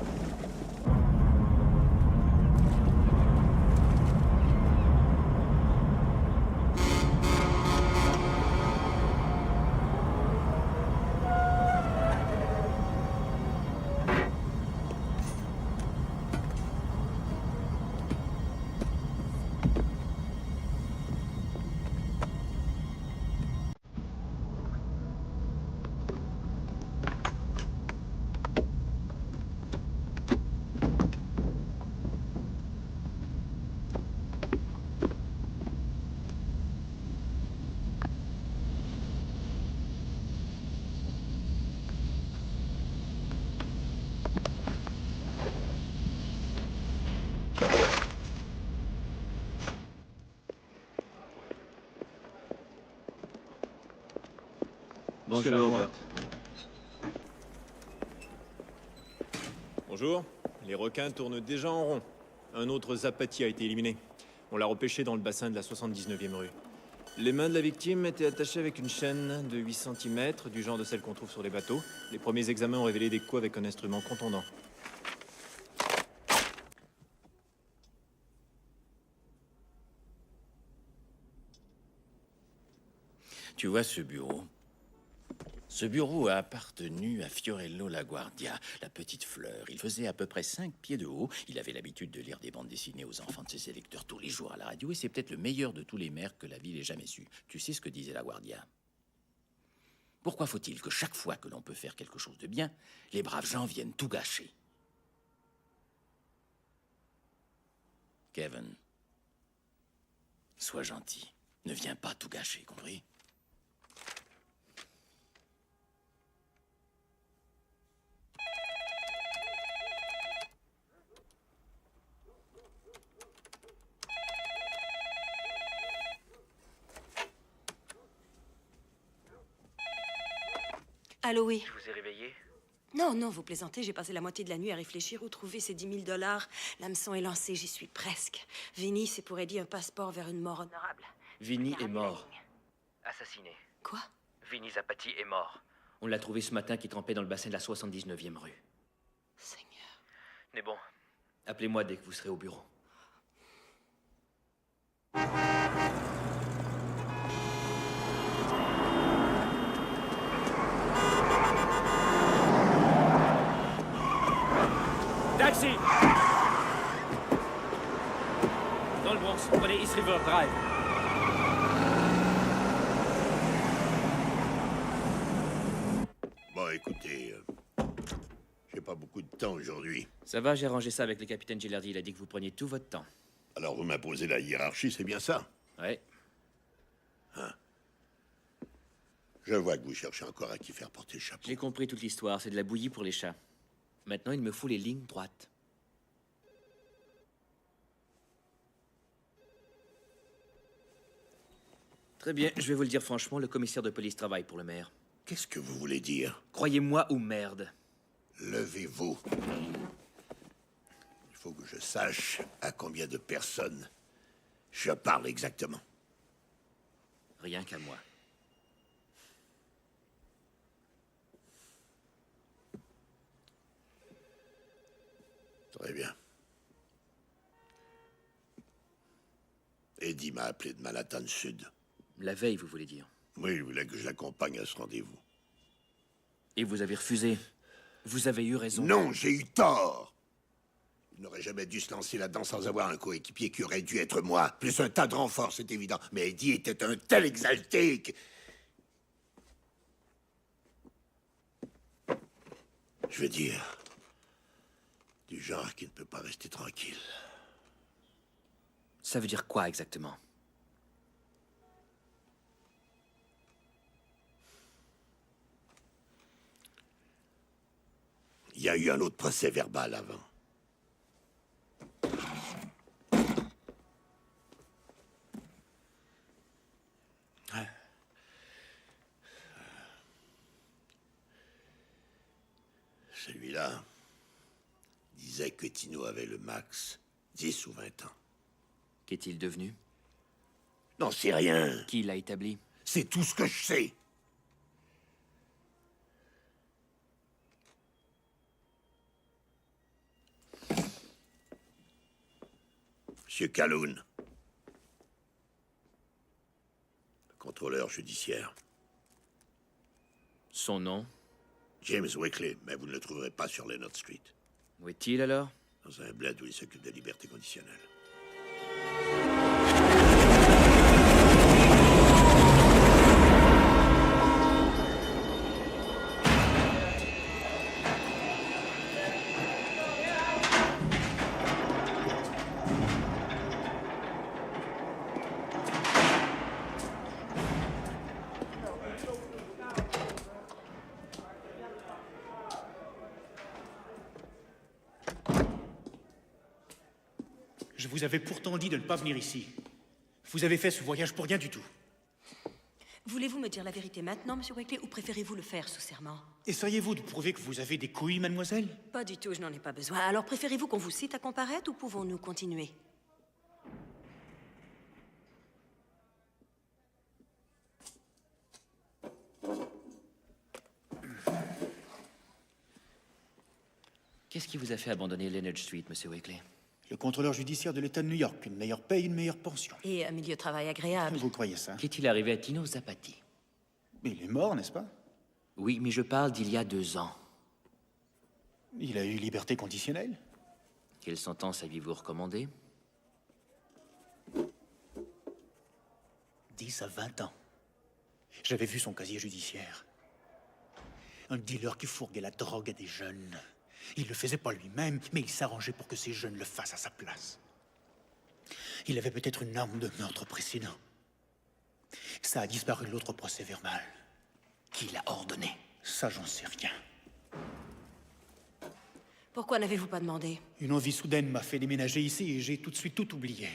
Bonjour. Bonjour. Les requins tournent déjà en rond. Un autre Zapati a été éliminé. On l'a repêché dans le bassin de la 79e rue. Les mains de la victime étaient attachées avec une chaîne de 8 cm, du genre de celle qu'on trouve sur les bateaux. Les premiers examens ont révélé des coups avec un instrument contondant. Tu vois ce bureau? Ce bureau a appartenu à Fiorello LaGuardia, la petite fleur. Il faisait à peu près 5 pieds de haut. Il avait l'habitude de lire des bandes dessinées aux enfants de ses électeurs tous les jours à la radio, et c'est peut-être le meilleur de tous les maires que la ville ait jamais su. Tu sais ce que disait LaGuardia? Pourquoi faut-il que chaque fois que l'on peut faire quelque chose de bien, les braves gens viennent tout gâcher? Kevin, sois gentil. Ne viens pas tout gâcher, compris? Allô, oui. Je vous ai réveillé? Non, non, vous plaisantez. J'ai passé la moitié de la nuit à réfléchir où trouver ces 10 000 $. L'hameçon est lancé, j'y suis presque. Vinny, c'est pour Eddie un passeport vers une mort honorable. Vinny est mort. Assassiné. Quoi? Vinny Zapati est mort. On l'a trouvé ce matin qui trempait dans le bassin de la 79e rue. Seigneur. Mais bon. Appelez-moi dès que vous serez au bureau. Taxi! Dans le Bronx, prenez East River Drive. Bon, écoutez, j'ai pas beaucoup de temps aujourd'hui. Ça va, j'ai arrangé ça avec le capitaine Gilardi. Il a dit que vous preniez tout votre temps. Alors vous m'imposez la hiérarchie, c'est bien ça? Ouais. Hein? Je vois que vous cherchez encore à qui faire porter le chapeau. J'ai compris toute l'histoire. C'est de la bouillie pour les chats. Maintenant, il me faut les lignes droites. Très bien, je vais vous le dire franchement, le commissaire de police travaille pour le maire. Qu'est-ce que vous voulez dire? Croyez-moi ou merde. Levez-vous. Il faut que je sache à combien de personnes je parle exactement. Rien qu'à moi. Très bien. Eddie m'a appelé de Manhattan Sud. La veille, vous voulez dire? Oui, il voulait que je l'accompagne à ce rendez-vous. Et vous avez refusé. Vous avez eu raison. Non, j'ai eu tort. Il n'aurait jamais dû se lancer là-dedans sans avoir un coéquipier qui aurait dû être moi. Plus un tas de renforts, c'est évident. Mais Eddie était un tel exalté que... Je veux dire... du genre qui ne peut pas rester tranquille. Ça veut dire quoi, exactement? Il y a eu un autre procès verbal avant. Celui-là disait que Tino avait le max 10 ou 20 ans. Qu'est-il devenu? N'en sais rien. Qui l'a établi? C'est tout ce que je sais. Monsieur Calhoun. Le contrôleur judiciaire. Son nom? James Wickley, mais vous ne le trouverez pas sur Leonard Street. Où est-il alors? Dans un bled où il s'occupe de liberté conditionnelle. Je vous avais pourtant dit de ne pas venir ici. Vous avez fait ce voyage pour rien du tout. Voulez-vous me dire la vérité maintenant, Monsieur Wickley, ou préférez-vous le faire sous serment? Essayez-vous de prouver que vous avez des couilles, mademoiselle? Pas du tout, je n'en ai pas besoin. Alors préférez-vous qu'on vous cite à comparaître ou pouvons-nous continuer? Qu'est-ce qui vous a fait abandonner Leonard Street, Monsieur Wickley? Le contrôleur judiciaire de l'État de New York, une meilleure paye, une meilleure pension. Et un milieu de travail agréable. Vous croyez ça? Qu'est-il arrivé à Tino Zapati? Mais il est mort, n'est-ce pas? Oui, mais je parle d'il y a 2 ans. Il a eu liberté conditionnelle? Quelle sentence aviez-vous recommandé? 10 à 20 ans. J'avais vu son casier judiciaire. Un dealer qui fourguait la drogue à des jeunes. Il le faisait pas lui-même, mais il s'arrangeait pour que ces jeunes le fassent à sa place. Il avait peut-être une arme de meurtre précédent. Ça a disparu de l'autre procès verbal. Qui l'a ordonné? Ça, j'en sais rien. Pourquoi n'avez-vous pas demandé? Une envie soudaine m'a fait déménager ici et j'ai tout de suite tout oublié.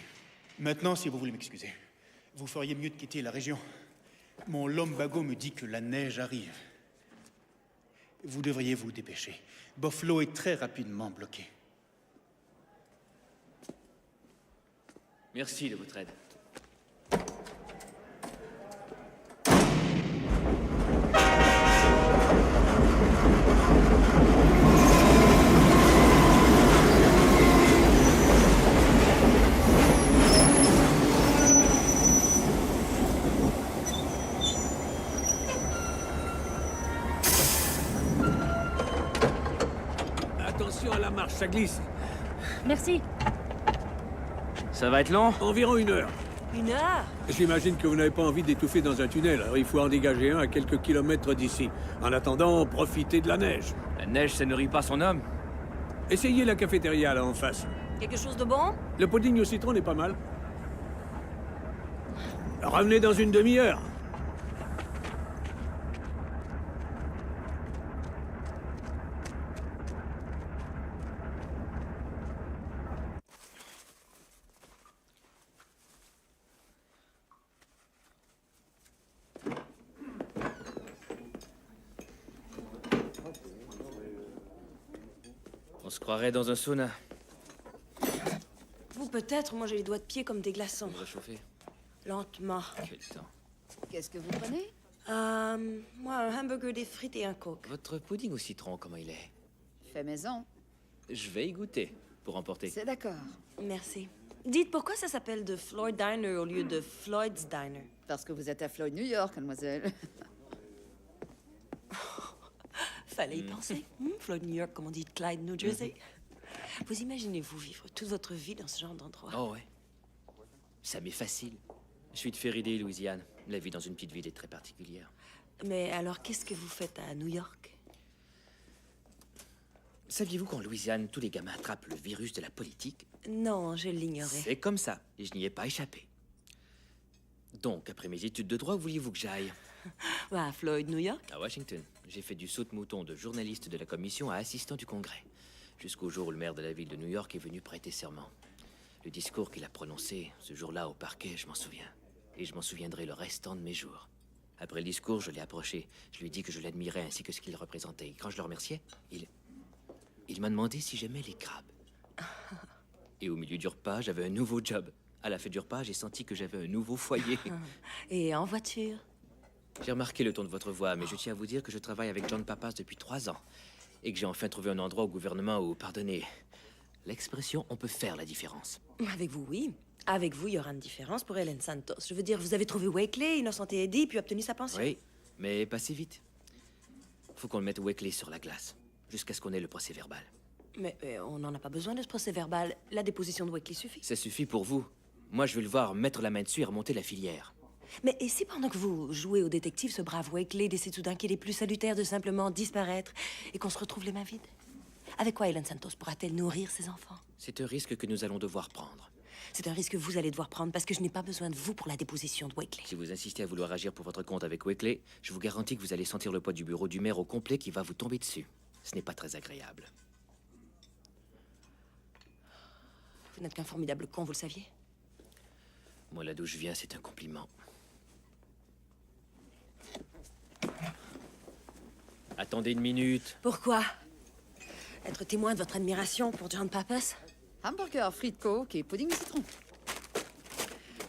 Maintenant, si vous voulez m'excuser, vous feriez mieux de quitter la région. Mon lumbago me dit que la neige arrive. Vous devriez vous dépêcher. Buffalo est très rapidement bloqué. Merci de votre aide. Attention à la marche, ça glisse. Merci. Ça va être long? Environ 1 heure. 1 heure? J'imagine que vous n'avez pas envie d'étouffer dans un tunnel, alors il faut en dégager un à quelques kilomètres d'ici. En attendant, profitez de la neige. La neige, ça nourrit pas son homme. Essayez la cafétéria là en face. Quelque chose de bon? Le pudding au citron est pas mal. Revenez dans une demi-heure. On se croirait dans un sauna. Vous peut-être, moi j'ai les doigts de pied comme des glaçons. Vous réchauffez. Lentement. Quel temps. Qu'est-ce que vous prenez? Moi, un hamburger, des frites et un coke. Votre pudding au citron, comment il est? Fait maison. Je vais y goûter. pour emporter. C'est d'accord. Merci. Dites, pourquoi ça s'appelle The Floyd Diner au lieu de Floyd's Diner? Parce que vous êtes à Floyd, New York, mademoiselle. Fallait y penser. Floyd, New York, comme on dit Clyde, New Jersey. Vous imaginez-vous vivre toute votre vie dans ce genre d'endroit? Oh ouais. Ça m'est facile. Je suis de Ferriday, Louisiane. La vie dans une petite ville est très particulière. Mais alors, qu'est-ce que vous faites à New York? Saviez-vous qu'en Louisiane, tous les gamins attrapent le virus de la politique? Non, je l'ignorais. C'est comme ça, et je n'y ai pas échappé. Donc, après mes études de droit, où vouliez-vous que j'aille? À Floyd, New York? À Washington. J'ai fait du saute-mouton de journaliste de la commission à assistant du Congrès. Jusqu'au jour où le maire de la ville de New York est venu prêter serment. Le discours qu'il a prononcé ce jour-là au parquet, je m'en souviens. Et je m'en souviendrai le restant de mes jours. Après le discours, je l'ai approché. Je lui ai dit que je l'admirais ainsi que ce qu'il représentait. Et quand je le remerciais, il m'a demandé si j'aimais les crabes. Et au milieu du repas, j'avais un nouveau job. À la fin du repas, j'ai senti que j'avais un nouveau foyer. Et en voiture? J'ai remarqué le ton de votre voix, mais je tiens à vous dire que je travaille avec John Pappas depuis 3 ans. Et que j'ai enfin trouvé un endroit au gouvernement où, pardonnez, l'expression « on peut faire la différence ». Avec vous, oui. Avec vous, il y aura une différence pour Helen Santos. Je veux dire, vous avez trouvé Wakely, innocenté Eddie, puis obtenu sa pension. Oui, mais pas si vite. Faut qu'on le mette Wakely sur la glace, jusqu'à ce qu'on ait le procès verbal. Mais on n'en a pas besoin de ce procès verbal. La déposition de Wakely suffit. Ça suffit pour vous. Moi, je veux le voir mettre la main dessus et remonter la filière. Mais et si pendant que vous jouez au détective, ce brave Wakely décide soudain qu'il est plus salutaire de simplement disparaître et qu'on se retrouve les mains vides? Avec quoi Helen Santos pourra-t-elle nourrir ses enfants? C'est un risque que nous allons devoir prendre. C'est un risque que vous allez devoir prendre parce que je n'ai pas besoin de vous pour la déposition de Wakely. Si vous insistez à vouloir agir pour votre compte avec Wakely, je vous garantis que vous allez sentir le poids du bureau du maire au complet qui va vous tomber dessus. Ce n'est pas très agréable. Vous n'êtes qu'un formidable con, vous le saviez? Moi, là d'où je viens, c'est un compliment. Attendez une minute. Pourquoi? Être témoin de votre admiration pour John Pappas? Hamburger, frites coke et pudding au citron.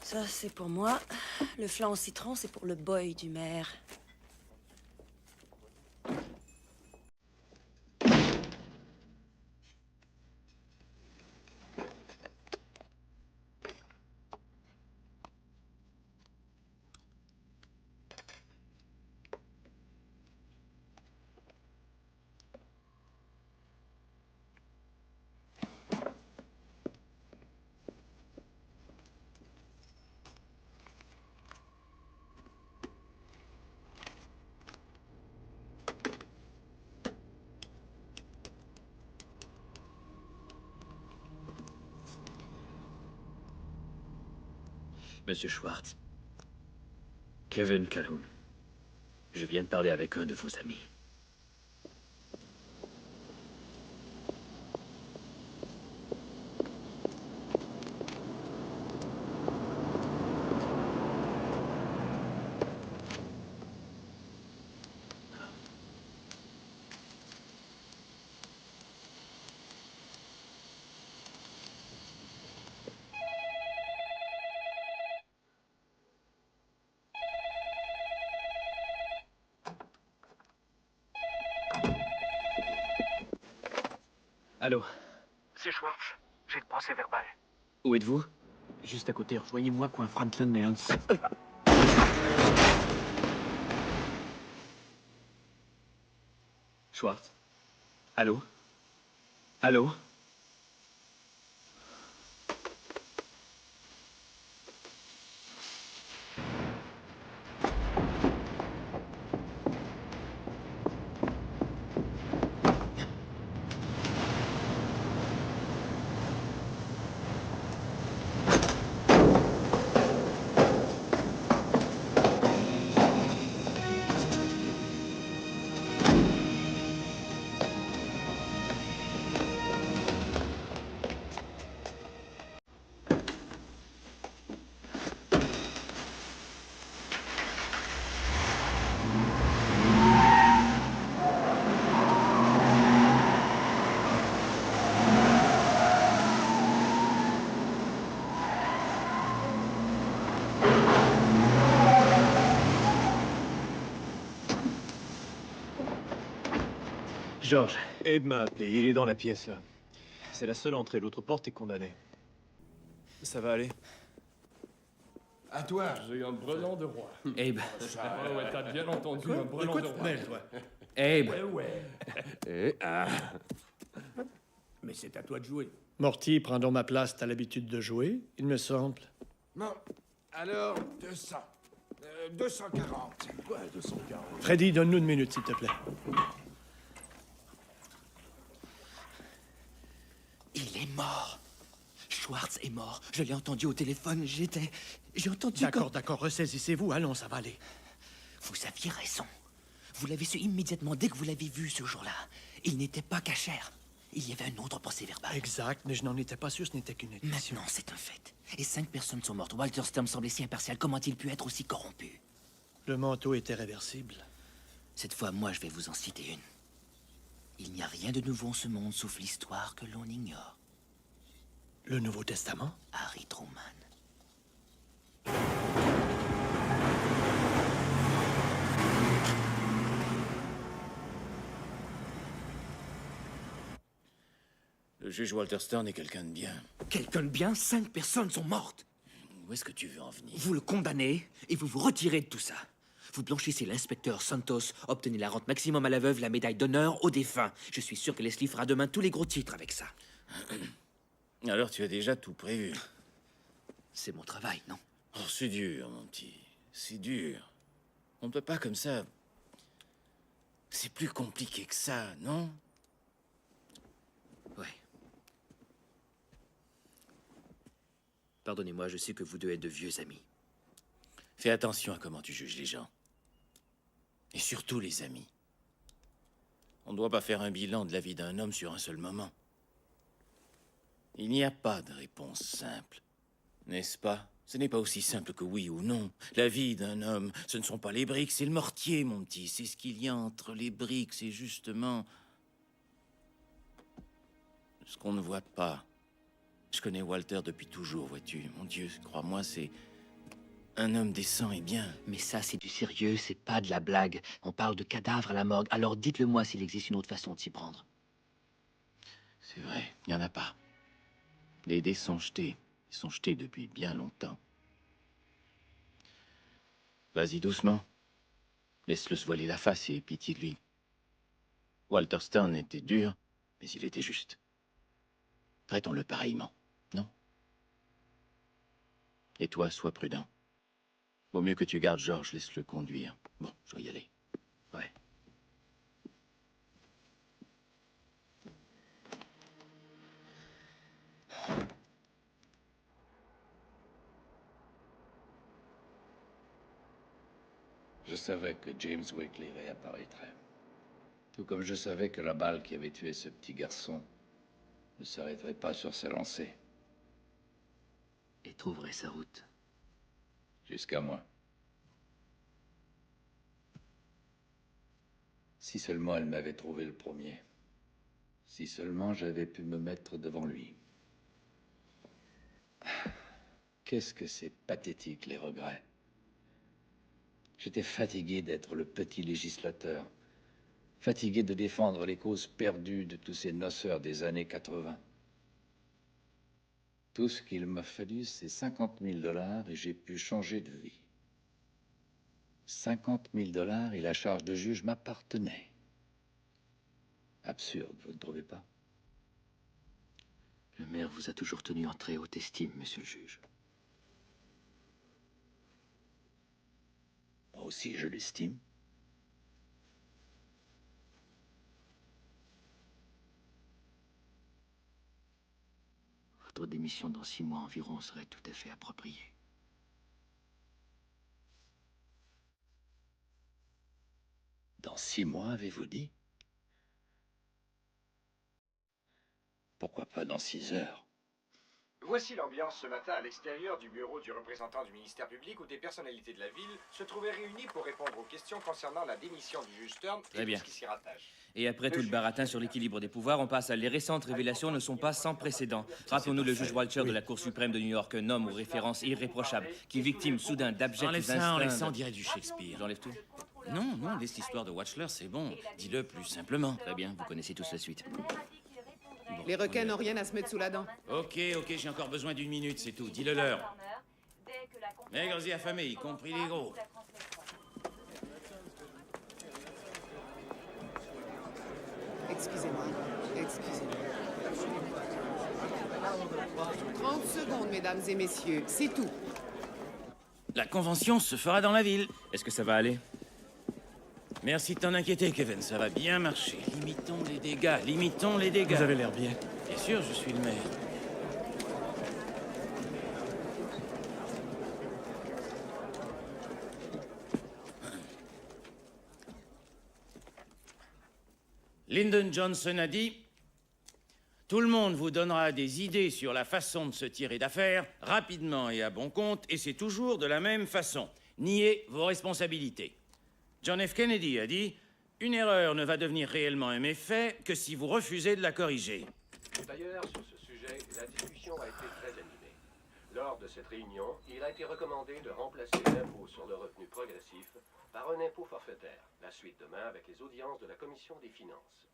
Ça, c'est pour moi. Le flan au citron, c'est pour le boy du maire. Monsieur Schwartz. Kevin Calhoun. Je viens de parler avec un de vos amis. Allô? C'est Schwartz. J'ai le procès verbal. Où êtes-vous? Juste à côté, rejoignez-moi, coin Franklin et Hans. Schwartz? Allô? Allô? George. Ed m'a appelé, il est dans la pièce, là. C'est la seule entrée, l'autre porte est condamnée. Ça va aller. À toi. J'ai un brelan de roi. Abe. Ah ouais, t'as bien entendu, un brelan de roi. toi. Abe. Ouais. Mais c'est à toi de jouer. Morty, prends donc ma place, t'as l'habitude de jouer, il me semble. Non. Alors, 200. 240. Quoi, 240? Freddy, donne-nous une minute, s'il te plaît. Il est mort. Schwartz est mort. Je l'ai entendu au téléphone. J'ai entendu... D'accord, ressaisissez-vous. Allons, ça va aller. Vous aviez raison. Vous l'avez su immédiatement dès que vous l'avez vu ce jour-là. Il n'était pas cachère. Il y avait un autre procès-verbal. Exact, mais je n'en étais pas sûr, ce n'était qu'une admission. Maintenant, c'est un fait. Et 5 personnes sont mortes. Walter Stone semblait si impartial. Comment a-t-il pu être aussi corrompu? Le manteau était réversible. Cette fois, moi, je vais vous en citer une. Il n'y a rien de nouveau en ce monde, sauf l'histoire que l'on ignore. Le Nouveau Testament? Harry Truman. Le juge Walter Stone est quelqu'un de bien. Quelqu'un de bien? 5 personnes sont mortes. Où est-ce que tu veux en venir? Vous le condamnez et vous vous retirez de tout ça. Vous blanchissez l'inspecteur Santos, obtenez la rente maximum à la veuve, la médaille d'honneur aux défunts. Je suis sûr que Leslie fera demain tous les gros titres avec ça. Alors tu as déjà tout prévu. C'est mon travail, non? Oh, c'est dur, mon petit. C'est dur. On ne peut pas comme ça. C'est plus compliqué que ça, non? Ouais. Pardonnez-moi, je sais que vous deux êtes de vieux amis. Fais attention à comment tu juges les gens. Et surtout les amis. On ne doit pas faire un bilan de la vie d'un homme sur un seul moment. Il n'y a pas de réponse simple. N'est-ce pas? Ce n'est pas aussi simple que oui ou non. La vie d'un homme, ce ne sont pas les briques, c'est le mortier, mon petit. C'est ce qu'il y a entre les briques, c'est justement... ce qu'on ne voit pas. Je connais Walter depuis toujours, vois-tu. Mon Dieu, crois-moi, c'est... un homme décent et bien. Mais ça, c'est du sérieux, c'est pas de la blague. On parle de cadavres à la morgue. Alors dites-le-moi s'il existe une autre façon de s'y prendre. C'est vrai, il n'y en a pas. Les dés sont jetés. Ils sont jetés depuis bien longtemps. Vas-y doucement. Laisse-le se voiler la face et aie pitié de lui. Walter Stone était dur, mais il était juste. Traitons-le pareillement, non? Et toi, sois prudent. Vaut mieux que tu gardes George, laisse-le conduire. Bon, je dois y aller. Ouais. Je savais que James Wakely réapparaîtrait. Tout comme je savais que la balle qui avait tué ce petit garçon ne s'arrêterait pas sur sa lancée. Et trouverait sa route. Jusqu'à moi. Si seulement elle m'avait trouvé le premier. Si seulement j'avais pu me mettre devant lui. Qu'est-ce que c'est pathétique, les regrets. J'étais fatigué d'être le petit législateur. Fatigué de défendre les causes perdues de tous ces noceurs des années 80. Tout ce qu'il m'a fallu, c'est 50 000 $ et j'ai pu changer de vie. 50 000 $ et la charge de juge m'appartenait. Absurde, vous ne trouvez pas? Le maire vous a toujours tenu en très haute estime, monsieur le juge. Moi aussi, je l'estime. Votre démission dans 6 mois environ serait tout à fait appropriée. Dans 6 mois, avez-vous dit? Pourquoi pas dans 6 heures? Voici l'ambiance ce matin à l'extérieur du bureau du représentant du ministère public où des personnalités de la ville se trouvaient réunies pour répondre aux questions concernant la démission du juge Stern et tout ce qui s'y rattache. Et après tout le baratin sur l'équilibre des pouvoirs, on passe à les récentes révélations ne sont pas sans précédent. Rappelons-nous le juge Walter de la Cour suprême de New York, un homme aux références irréprochables, qui victime soudain d'abjects instincts... Enlève ça, on dirait du Shakespeare. J'enlève tout? Non, laisse l'histoire de Watchler, c'est bon. Dis-le plus simplement. Très bien, vous connaissez tous la suite. Les requins n'ont rien à se mettre sous la dent. Ok, j'ai encore besoin d'une minute, c'est tout. Dis-le leur. Maigres et affamés, y compris les gros. Excusez-moi. 30 secondes, mesdames et messieurs, c'est tout. La convention se fera dans la ville. Est-ce que ça va aller? Merci de t'en inquiéter, Kevin, ça va bien marcher. Limitons les dégâts. Vous avez l'air bien. Bien sûr, je suis le maire. Lyndon Johnson a dit « Tout le monde vous donnera des idées sur la façon de se tirer d'affaire, rapidement et à bon compte, et c'est toujours de la même façon. Niez vos responsabilités. » John F. Kennedy a dit « Une erreur ne va devenir réellement un méfait que si vous refusez de la corriger. » D'ailleurs, sur ce sujet, la discussion a été très animée. Lors de cette réunion, il a été recommandé de remplacer l'impôt sur le revenu progressif par un impôt forfaitaire. La suite demain avec les audiences de la Commission des finances.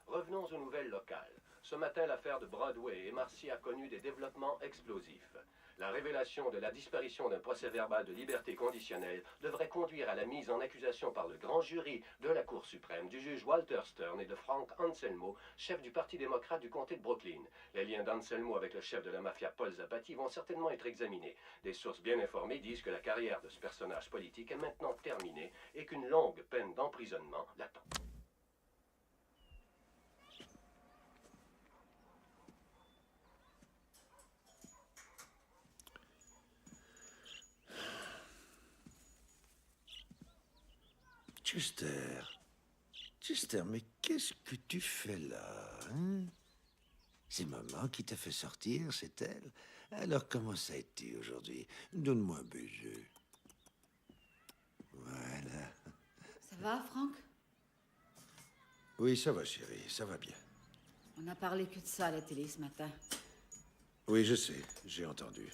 Revenons aux nouvelles locales. Ce matin, l'affaire de Broadway et Marcy a connu des développements explosifs. La révélation de la disparition d'un procès-verbal de liberté conditionnelle devrait conduire à la mise en accusation par le grand jury de la Cour suprême du juge Walter Stern et de Frank Anselmo, chef du Parti démocrate du comté de Brooklyn. Les liens d'Anselmo avec le chef de la mafia Paul Zapati vont certainement être examinés. Des sources bien informées disent que la carrière de ce personnage politique est maintenant terminée et qu'une longue peine d'emprisonnement l'attend. Chester, mais qu'est-ce que tu fais là, hein? C'est maman qui t'a fait sortir, c'est elle? Alors comment ça a été aujourd'hui? Donne-moi un baiser. Voilà. Ça va, Franck? Oui, ça va, chérie, ça va bien. On a parlé que de ça à la télé ce matin. Oui, je sais, j'ai entendu.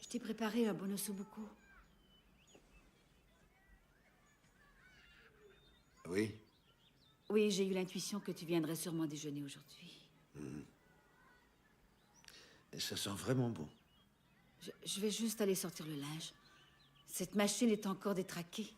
Je t'ai préparé un bon ossobuco. Oui? Oui, j'ai eu l'intuition que tu viendrais sûrement déjeuner aujourd'hui. Et ça sent vraiment bon. Je vais juste aller sortir le linge. Cette machine est encore détraquée.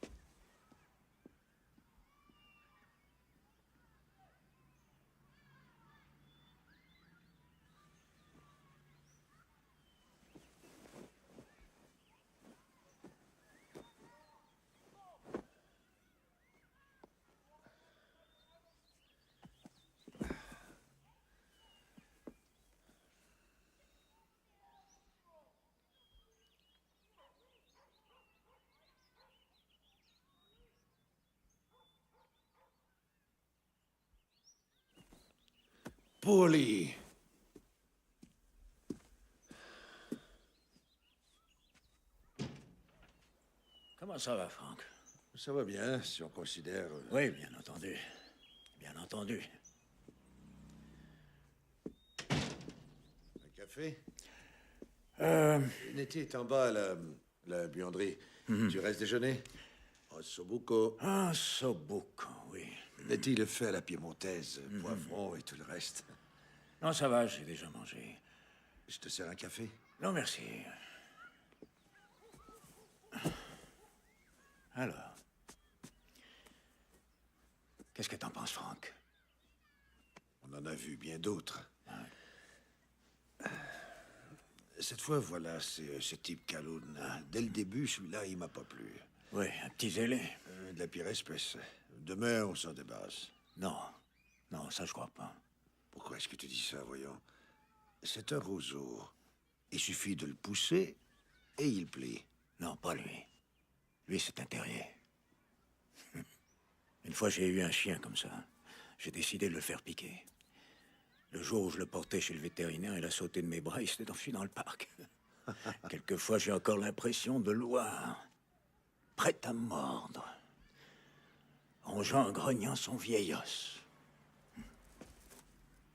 Paulie! Comment ça va, Franck? Ça va bien, si on considère... Oui, bien entendu. Bien entendu. Un café? Nettie est en bas à la buanderie. Tu restes déjeuner? Ossobuco. Ossobuco, oui. Nettie le fait à la piémontaise, poivron et tout le reste. Non, ça va, j'ai déjà mangé. Je te sers un café? Non, merci. Alors, qu'est-ce que t'en penses, Franck? On en a vu bien d'autres. Cette fois, voilà, c'est ce type Calhoun. Dès le début, celui-là, il m'a pas plu. Oui, un petit zélé. De la pire espèce. Demain, on s'en débarrasse. Non, ça je crois pas. Pourquoi est-ce que tu dis ça, voyons? C'est un roseau. Il suffit de le pousser et il plie. Non, pas lui. Lui, c'est un terrier. Une fois, j'ai eu un chien comme ça. J'ai décidé de le faire piquer. Le jour où je le portais chez le vétérinaire, il a sauté de mes bras, il s'est enfui dans le parc. Quelquefois, j'ai encore l'impression de le voir, prêt à me mordre, rongeant en grognant son vieil os.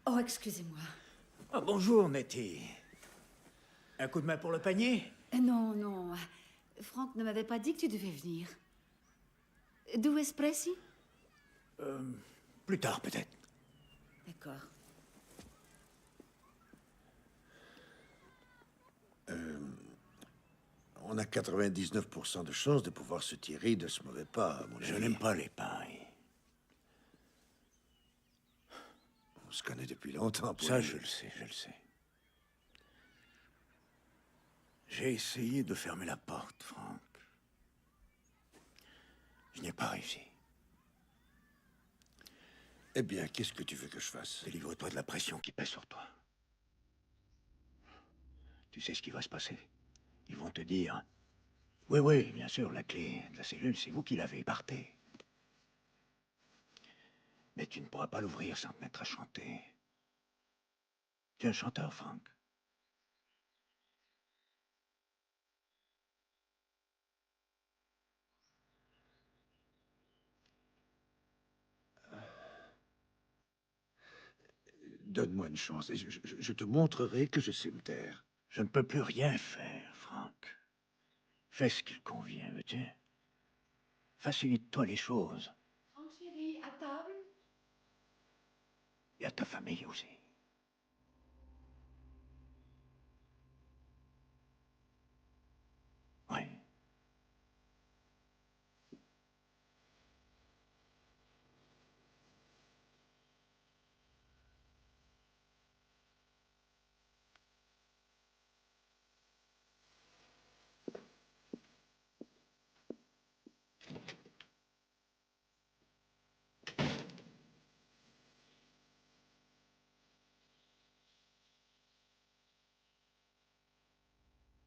Oh, excusez-moi. Oh, bonjour, Nettie. Un coup de main pour le panier? Non. Franck ne m'avait pas dit que tu devais venir. D'où espressi? Plus tard, peut-être. D'accord. On a 99% de chances de pouvoir se tirer de ce mauvais pas, mon ami. Je n'aime pas les pailles. On se connaît depuis longtemps. Ça, je le sais, je le sais. J'ai essayé de fermer la porte, Frank. Je n'ai pas réussi. Eh bien, qu'est-ce que tu veux que je fasse? Délivre-toi de la pression qui pèse sur toi. Tu sais ce qui va se passer. Ils vont te dire... Oui, oui, bien sûr, la clé de la cellule, c'est vous qui l'avez, partez. Mais tu ne pourras pas l'ouvrir sans te mettre à chanter. Tu es un chanteur, Frank. Donne-moi une chance et je te montrerai que je sais me taire. Je ne peux plus rien faire, Frank. Fais ce qu'il convient, veux-tu? Facilite-toi les choses. Franck chérie, à table? Et à ta famille aussi. Oui.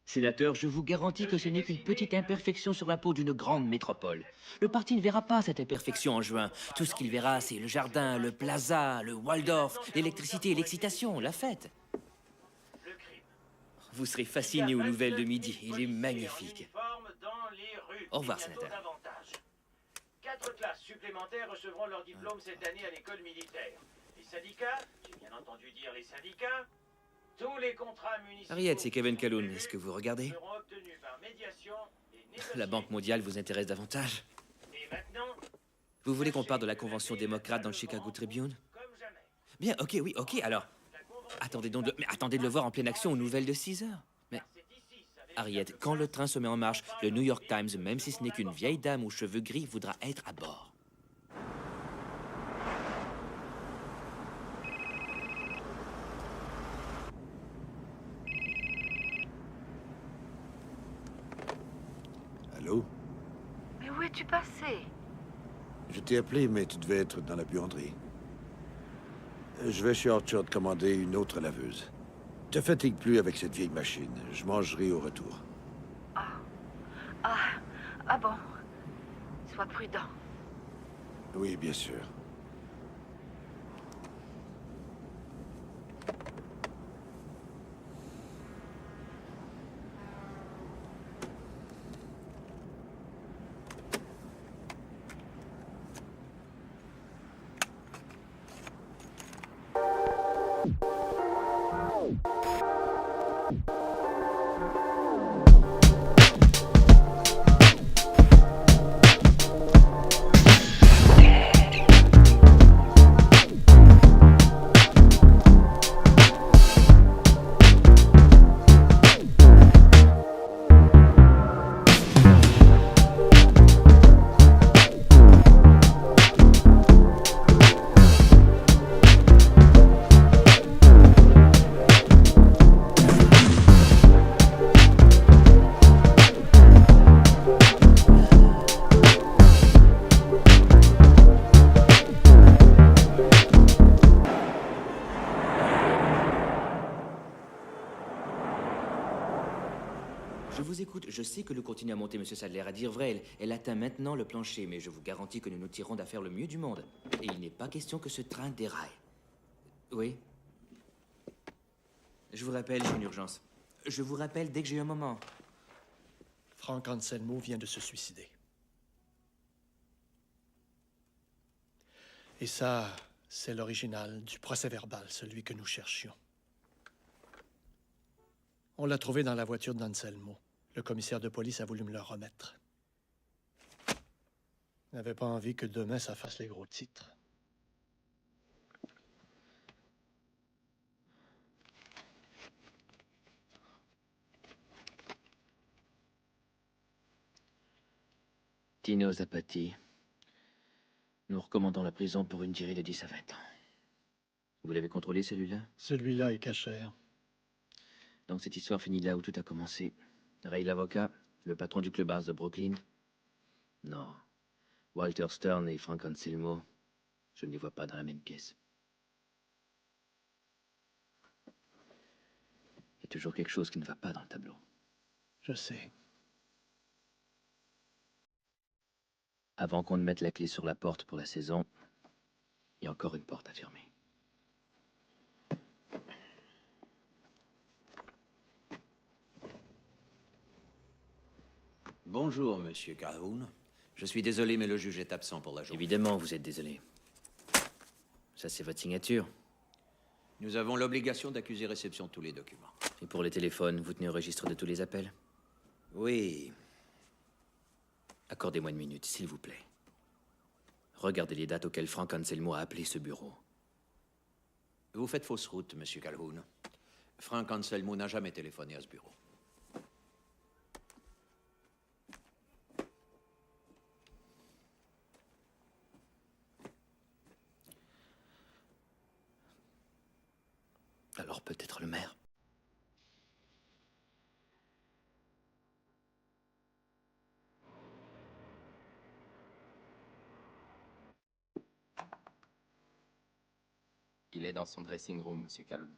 Sénateur, je vous garantis que ce n'est qu'une petite imperfection sur la peau d'une grande métropole. Le parti ne verra pas cette imperfection en juin. Tout ce qu'il verra, c'est le jardin, le plaza, le Waldorf, l'électricité, l'excitation, la fête. Vous serez fasciné aux nouvelles de midi. Il est magnifique. Au revoir, sénateur. 4 classes supplémentaires recevront leur diplôme cette année à l'école militaire. Les syndicats, j'ai bien entendu dire les syndicats, tous les contrats municipaux... Harriet, c'est Kevin Calhoun. Est-ce que vous regardez? ...seront obtenus par médiation et négociés. La Banque mondiale vous intéresse davantage? Et maintenant... Vous voulez qu'on parle de la convention démocrate dans le Chicago Tribune? Bien, ok, oui, ok, alors... Attendez de le voir en pleine action aux nouvelles de 6 heures. Mais... Harriet, quand le train se met en marche, le New York Times, même si ce n'est qu'une vieille dame aux cheveux gris, voudra être à bord. Allô? Mais où es-tu passé? Je t'ai appelé, mais tu devais être dans la buanderie. Je vais chez Orchard commander une autre laveuse. Te fatigue plus avec cette vieille machine. Je mangerai au retour. Ah bon. Sois prudent. Oui, bien sûr. Je vous écoute. Je sais que l'eau continue à monter, Monsieur Sadler. À dire vrai, elle atteint maintenant le plancher, mais je vous garantis que nous nous tirons d'affaire le mieux du monde. Et il n'est pas question que ce train déraille. Oui? Je vous rappelle, j'ai une urgence. Je vous rappelle dès que j'ai un moment. Frank Anselmo vient de se suicider. Et ça, c'est l'original du procès-verbal, celui que nous cherchions. On l'a trouvé dans la voiture d'Anselmo. Le commissaire de police a voulu me le remettre. Il n'avait pas envie que demain, ça fasse les gros titres. Tino Zapati. Nous recommandons la prison pour une durée de 10 à 20 ans. Vous l'avez contrôlé, celui-là? Celui-là est cachère. Donc cette histoire finit là où tout a commencé. Ray l'avocat, le patron du clubhouse de Brooklyn? Non. Walter Stern et Frank Anselmo, je ne les vois pas dans la même pièce. Il y a toujours quelque chose qui ne va pas dans le tableau. Je sais. Avant qu'on ne mette la clé sur la porte pour la saison, il y a encore une porte à fermer. Bonjour, Monsieur Calhoun. Je suis désolé, mais le juge est absent pour la journée. Évidemment, vous êtes désolé. Ça, c'est votre signature. Nous avons l'obligation d'accuser réception de tous les documents. Et pour les téléphones, vous tenez au registre de tous les appels? Oui. Accordez-moi une minute, s'il vous plaît. Regardez les dates auxquelles Frank Anselmo a appelé ce bureau. Vous faites fausse route, Monsieur Calhoun. Frank Anselmo n'a jamais téléphoné à ce bureau. Alors peut-être le maire. Il est dans son dressing room, Monsieur Calhoun.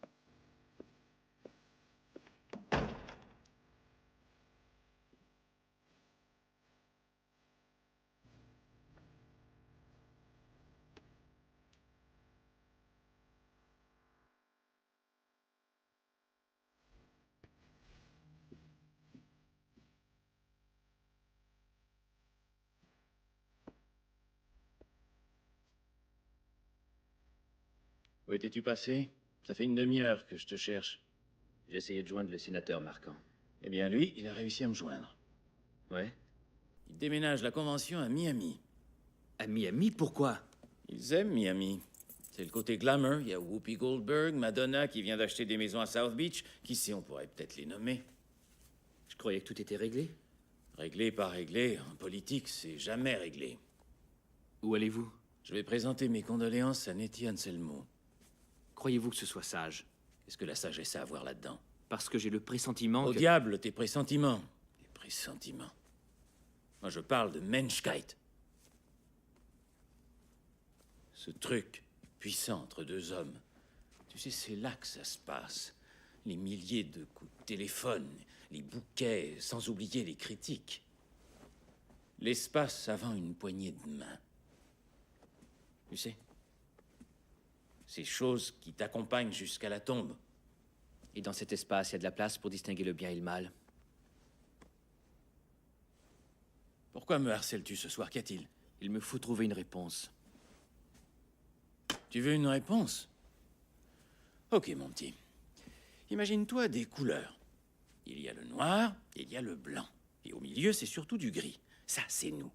Où étais-tu passé? Ça fait une demi-heure que je te cherche. J'ai essayé de joindre le sénateur Marquand. Eh bien, lui, il a réussi à me joindre. Ouais? Il déménage la convention à Miami. À Miami? Pourquoi? Ils aiment Miami. C'est le côté glamour. Il y a Whoopi Goldberg, Madonna qui vient d'acheter des maisons à South Beach. Qui sait, on pourrait peut-être les nommer. Je croyais que tout était réglé. Réglé, pas réglé. En politique, c'est jamais réglé. Où allez-vous? Je vais présenter mes condoléances à Nettie Anselmo. Croyez-vous que ce soit sage? Qu'est-ce que la sagesse a à voir là-dedans? Parce que j'ai le pressentiment Au que... diable, tes pressentiments. Tes pressentiments. Moi, je parle de Menschkeit. Ce truc puissant entre deux hommes. Tu sais, c'est là que ça se passe. Les milliers de coups de téléphone, les bouquets, sans oublier les critiques. L'espace avant une poignée de main. Tu sais? Ces choses qui t'accompagnent jusqu'à la tombe. Et dans cet espace, il y a de la place pour distinguer le bien et le mal. Pourquoi me harcèles-tu ce soir? Qu'y a-t-il? Il me faut trouver une réponse. Tu veux une réponse? Ok, mon petit. Imagine-toi des couleurs. Il y a le noir, et il y a le blanc. Et au milieu, c'est surtout du gris. Ça, c'est nous.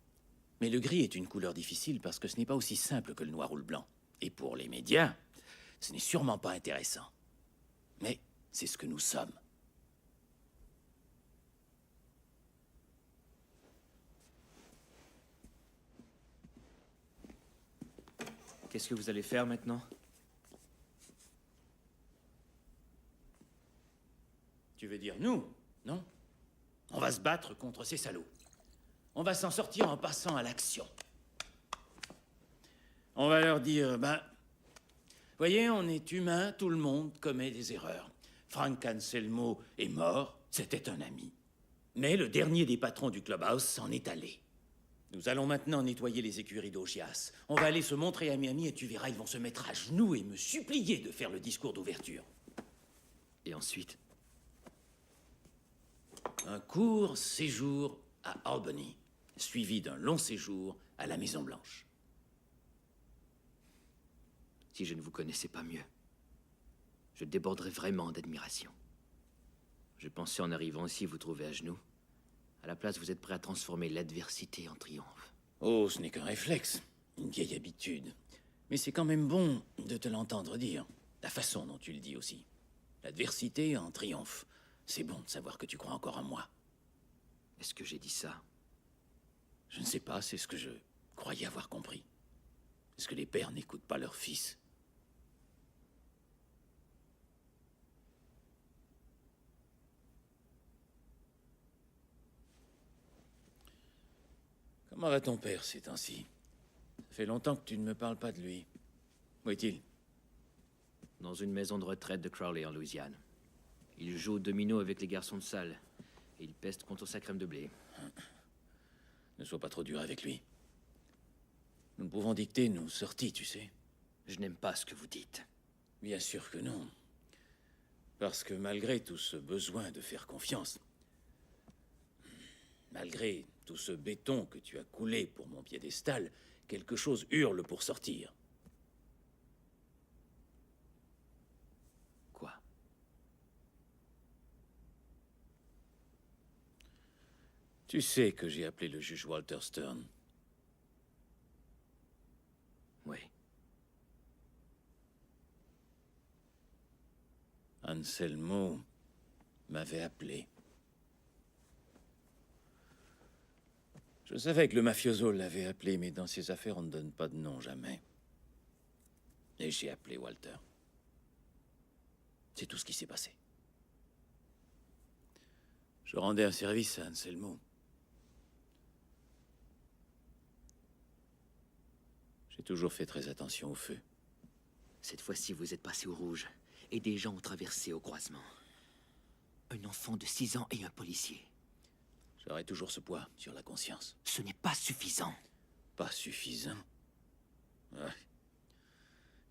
Mais le gris est une couleur difficile parce que ce n'est pas aussi simple que le noir ou le blanc. Et pour les médias, ce n'est sûrement pas intéressant. Mais c'est ce que nous sommes. Qu'est-ce que vous allez faire maintenant? Tu veux dire nous, non? On va se battre contre ces salauds. On va s'en sortir en passant à l'action. On va leur dire, voyez, on est humain, tout le monde commet des erreurs. Frank Anselmo est mort, c'était un ami. Mais le dernier des patrons du clubhouse s'en est allé. Nous allons maintenant nettoyer les écuries d'Augias. On va aller se montrer à Miami et tu verras, ils vont se mettre à genoux et me supplier de faire le discours d'ouverture. Et ensuite? Un court séjour à Albany, suivi d'un long séjour à la Maison-Blanche. Si je ne vous connaissais pas mieux, je déborderais vraiment d'admiration. Je pensais en arrivant ici vous trouver à genoux. À la place, vous êtes prêt à transformer l'adversité en triomphe. Oh, ce n'est qu'un réflexe, une vieille habitude. Mais c'est quand même bon de te l'entendre dire. La façon dont tu le dis aussi. L'adversité en triomphe. C'est bon de savoir que tu crois encore en moi. Est-ce que j'ai dit ça? Je ne sais pas, c'est ce que je croyais avoir compris. Est-ce que les pères n'écoutent pas leurs fils? Comment va ton père ces temps-ci? Ça fait longtemps que tu ne me parles pas de lui. Où est-il? Dans une maison de retraite de Crowley, en Louisiane. Il joue au domino avec les garçons de salle. Et il peste contre sa crème de blé. Ne sois pas trop dur avec lui. Nous pouvons dicter nos sorties, tu sais. Je n'aime pas ce que vous dites. Bien sûr que non. Parce que malgré tout ce besoin de faire confiance, malgré tout ce béton que tu as coulé pour mon piédestal, quelque chose hurle pour sortir. Quoi? Tu sais que j'ai appelé le juge Walter Stern. Oui. Anselmo m'avait appelé. Je savais que le mafioso l'avait appelé, mais dans ces affaires, on ne donne pas de nom, jamais. Et j'ai appelé Walter. C'est tout ce qui s'est passé. Je rendais un service à Anselmo. J'ai toujours fait très attention au feu. Cette fois-ci, vous êtes passé au rouge, et des gens ont traversé au croisement. Un enfant de 6 ans et un policier. J'aurai toujours ce poids sur la conscience. Ce n'est pas suffisant. Pas suffisant? Ouais.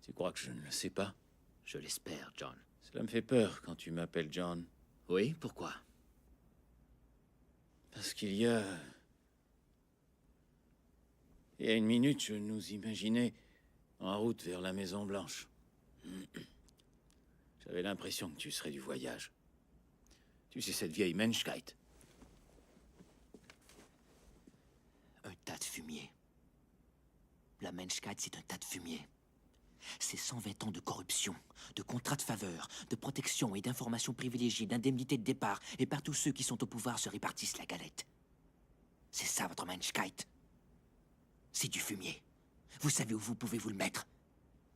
Tu crois que je ne le sais pas? Je l'espère, John. Cela me fait peur quand tu m'appelles John. Oui, pourquoi? Parce qu'il y a... Il y a une minute, je nous imaginais en route vers la Maison Blanche. J'avais l'impression que tu serais du voyage. Tu sais, cette vieille Menschkeit. Un tas de fumier. La Menschkeit, c'est un tas de fumier. C'est 120 ans de corruption, de contrats de faveur, de protection et d'informations privilégiées, d'indemnités de départ, et par tous ceux qui sont au pouvoir se répartissent la galette. C'est ça, votre Menschkeit. C'est du fumier. Vous savez où vous pouvez vous le mettre.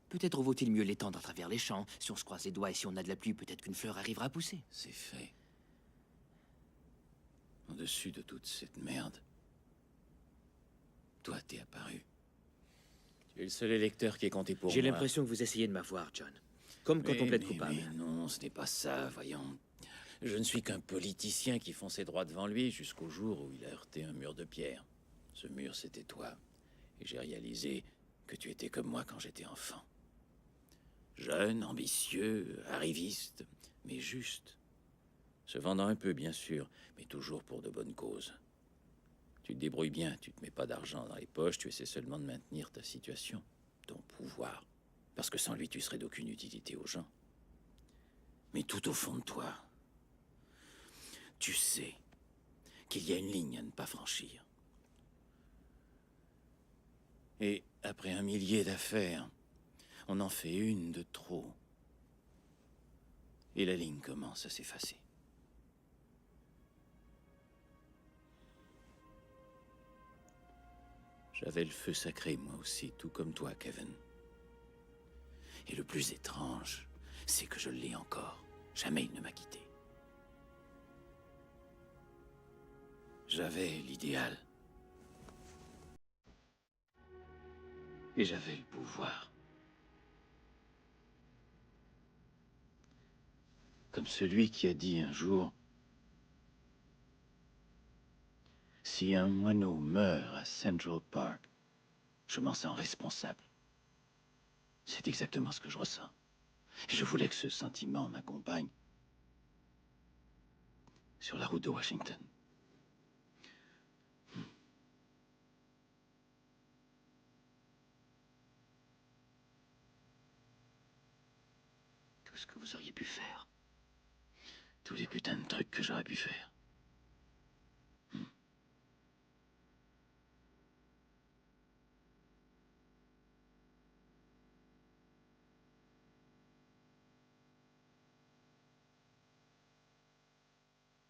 Peut-être vaut-il mieux l'étendre à travers les champs. Si on se croise les doigts et si on a de la pluie, peut-être qu'une fleur arrivera à pousser. C'est fait. Au-dessus de toute cette merde, toi, t'es apparu. Tu es le seul électeur qui est compté pour moi. J'ai l'impression que vous essayez de m'avoir, John. Comme quand on plaide coupable. Mais non, ce n'est pas ça, voyons. Je ne suis qu'un politicien qui fonçait droit devant lui jusqu'au jour où il a heurté un mur de pierre. Ce mur, c'était toi. Et j'ai réalisé que tu étais comme moi quand j'étais enfant. Jeune, ambitieux, arriviste, mais juste. Se vendant un peu, bien sûr, mais toujours pour de bonnes causes. Tu te débrouilles bien, tu te mets pas d'argent dans les poches, tu essaies seulement de maintenir ta situation, ton pouvoir. Parce que sans lui, tu serais d'aucune utilité aux gens. Mais tout au fond de toi, tu sais qu'il y a une ligne à ne pas franchir. Et après 1 millier d'affaires, on en fait une de trop. Et la ligne commence à s'effacer. J'avais le feu sacré, moi aussi, tout comme toi, Kevin. Et le plus étrange, c'est que je l'ai encore. Jamais il ne m'a quitté. J'avais l'idéal. Et j'avais le pouvoir. Comme celui qui a dit un jour, si un moineau meurt à Central Park, je m'en sens responsable. C'est exactement ce que je ressens. Et je voulais que ce sentiment m'accompagne sur la route de Washington. Tout ce que vous auriez pu faire. Tous les putains de trucs que j'aurais pu faire.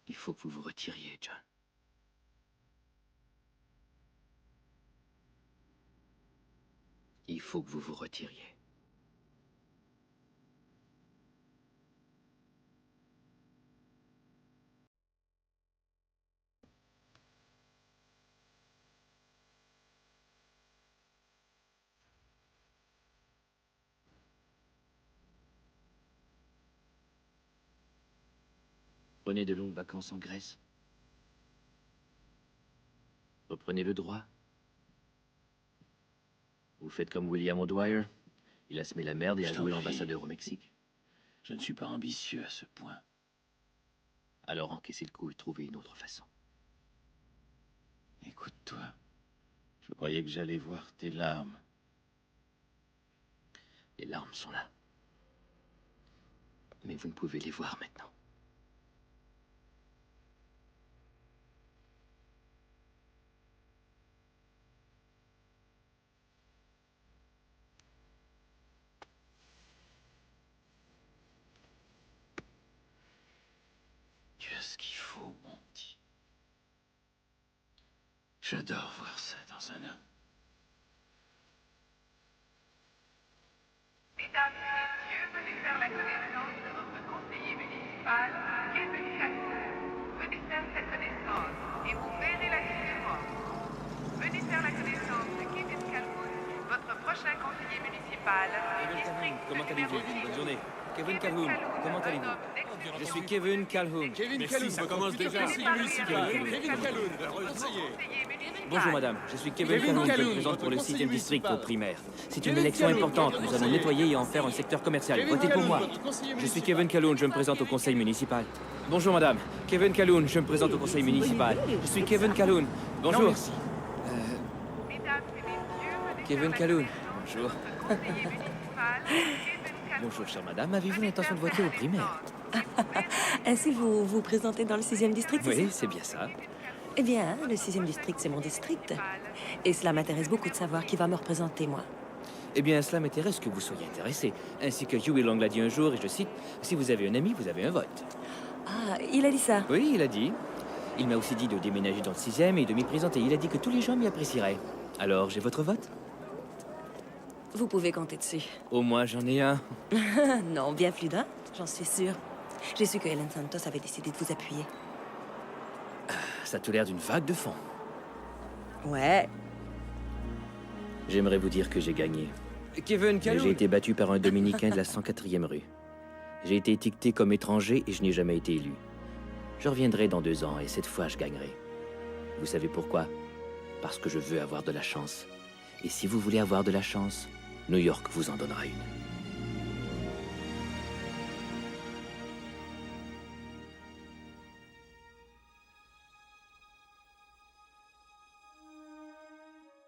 Il faut que vous vous retiriez, John. Il faut que vous vous retiriez. Prenez de longues vacances en Grèce. Reprenez le droit. Vous faites comme William O'Dwyer. Il a semé la merde et a joué l'ambassadeur au Mexique. Je ne suis pas ambitieux à ce point. Alors encaissez le coup et trouvez une autre façon. Écoute-toi. Je croyais que j'allais voir tes larmes. Les larmes sont là. Mais vous ne pouvez les voir maintenant. Qu'est-ce qu'il faut, mon petit? J'adore voir ça dans un homme. Mesdames et messieurs, venez faire la connaissance de votre conseiller municipal, Kevin Calhoun. Venez faire cette connaissance et vous verrez la différence. Venez faire la connaissance de Kevin Calhoun, votre prochain conseiller municipal du district Comment numéro allez-vous? 6. Bonne journée. Kevin Calhoun, comment allez-vous? Je suis Kevin Calhoun. Kevin Calhoun, ça commence déjà. Kevin Calhoun, conseiller. Bonjour madame, je suis Kevin Calhoun, je me présente pour le 6e district au primaire. C'est une élection importante, nous allons nettoyer et en faire un secteur commercial. Votez pour moi. Je suis Kevin Calhoun, je me présente au conseil municipal. Bonjour madame, Kevin Calhoun, je me présente au conseil municipal. Je suis Kevin Calhoun. Bonjour. Kevin Calhoun, bonjour. Bonjour chère madame, avez-vous l'intention de voter au primaire? Ainsi, vous vous présentez dans le 6e district, c'est Oui, ça? c'est bien ça. Eh bien, le 6e district, c'est mon district. Et cela m'intéresse beaucoup de savoir qui va me représenter, moi. Eh bien, cela m'intéresse que vous soyez intéressé. Ainsi que Huey Long l'a dit un jour, et je cite, « Si vous avez un ami, vous avez un vote. » Ah, il a dit ça? Oui, il a dit. Il m'a aussi dit de déménager dans le 6e et de m'y présenter. Il a dit que tous les gens m'y apprécieraient. Alors, j'ai votre vote? Vous pouvez compter dessus. Au moins, j'en ai un. Non, bien plus d'un, j'en suis sûre. J'ai su que Helen Santos avait décidé de vous appuyer. Ça a tout l'air d'une vague de fond. Ouais. J'aimerais vous dire que j'ai gagné. Kevin Calhoun. J'ai été battu par un Dominicain de la 104e rue. J'ai été étiqueté comme étranger et je n'ai jamais été élu. Je reviendrai dans 2 ans et cette fois, je gagnerai. Vous savez pourquoi? Parce que je veux avoir de la chance. Et si vous voulez avoir de la chance, New York vous en donnera une.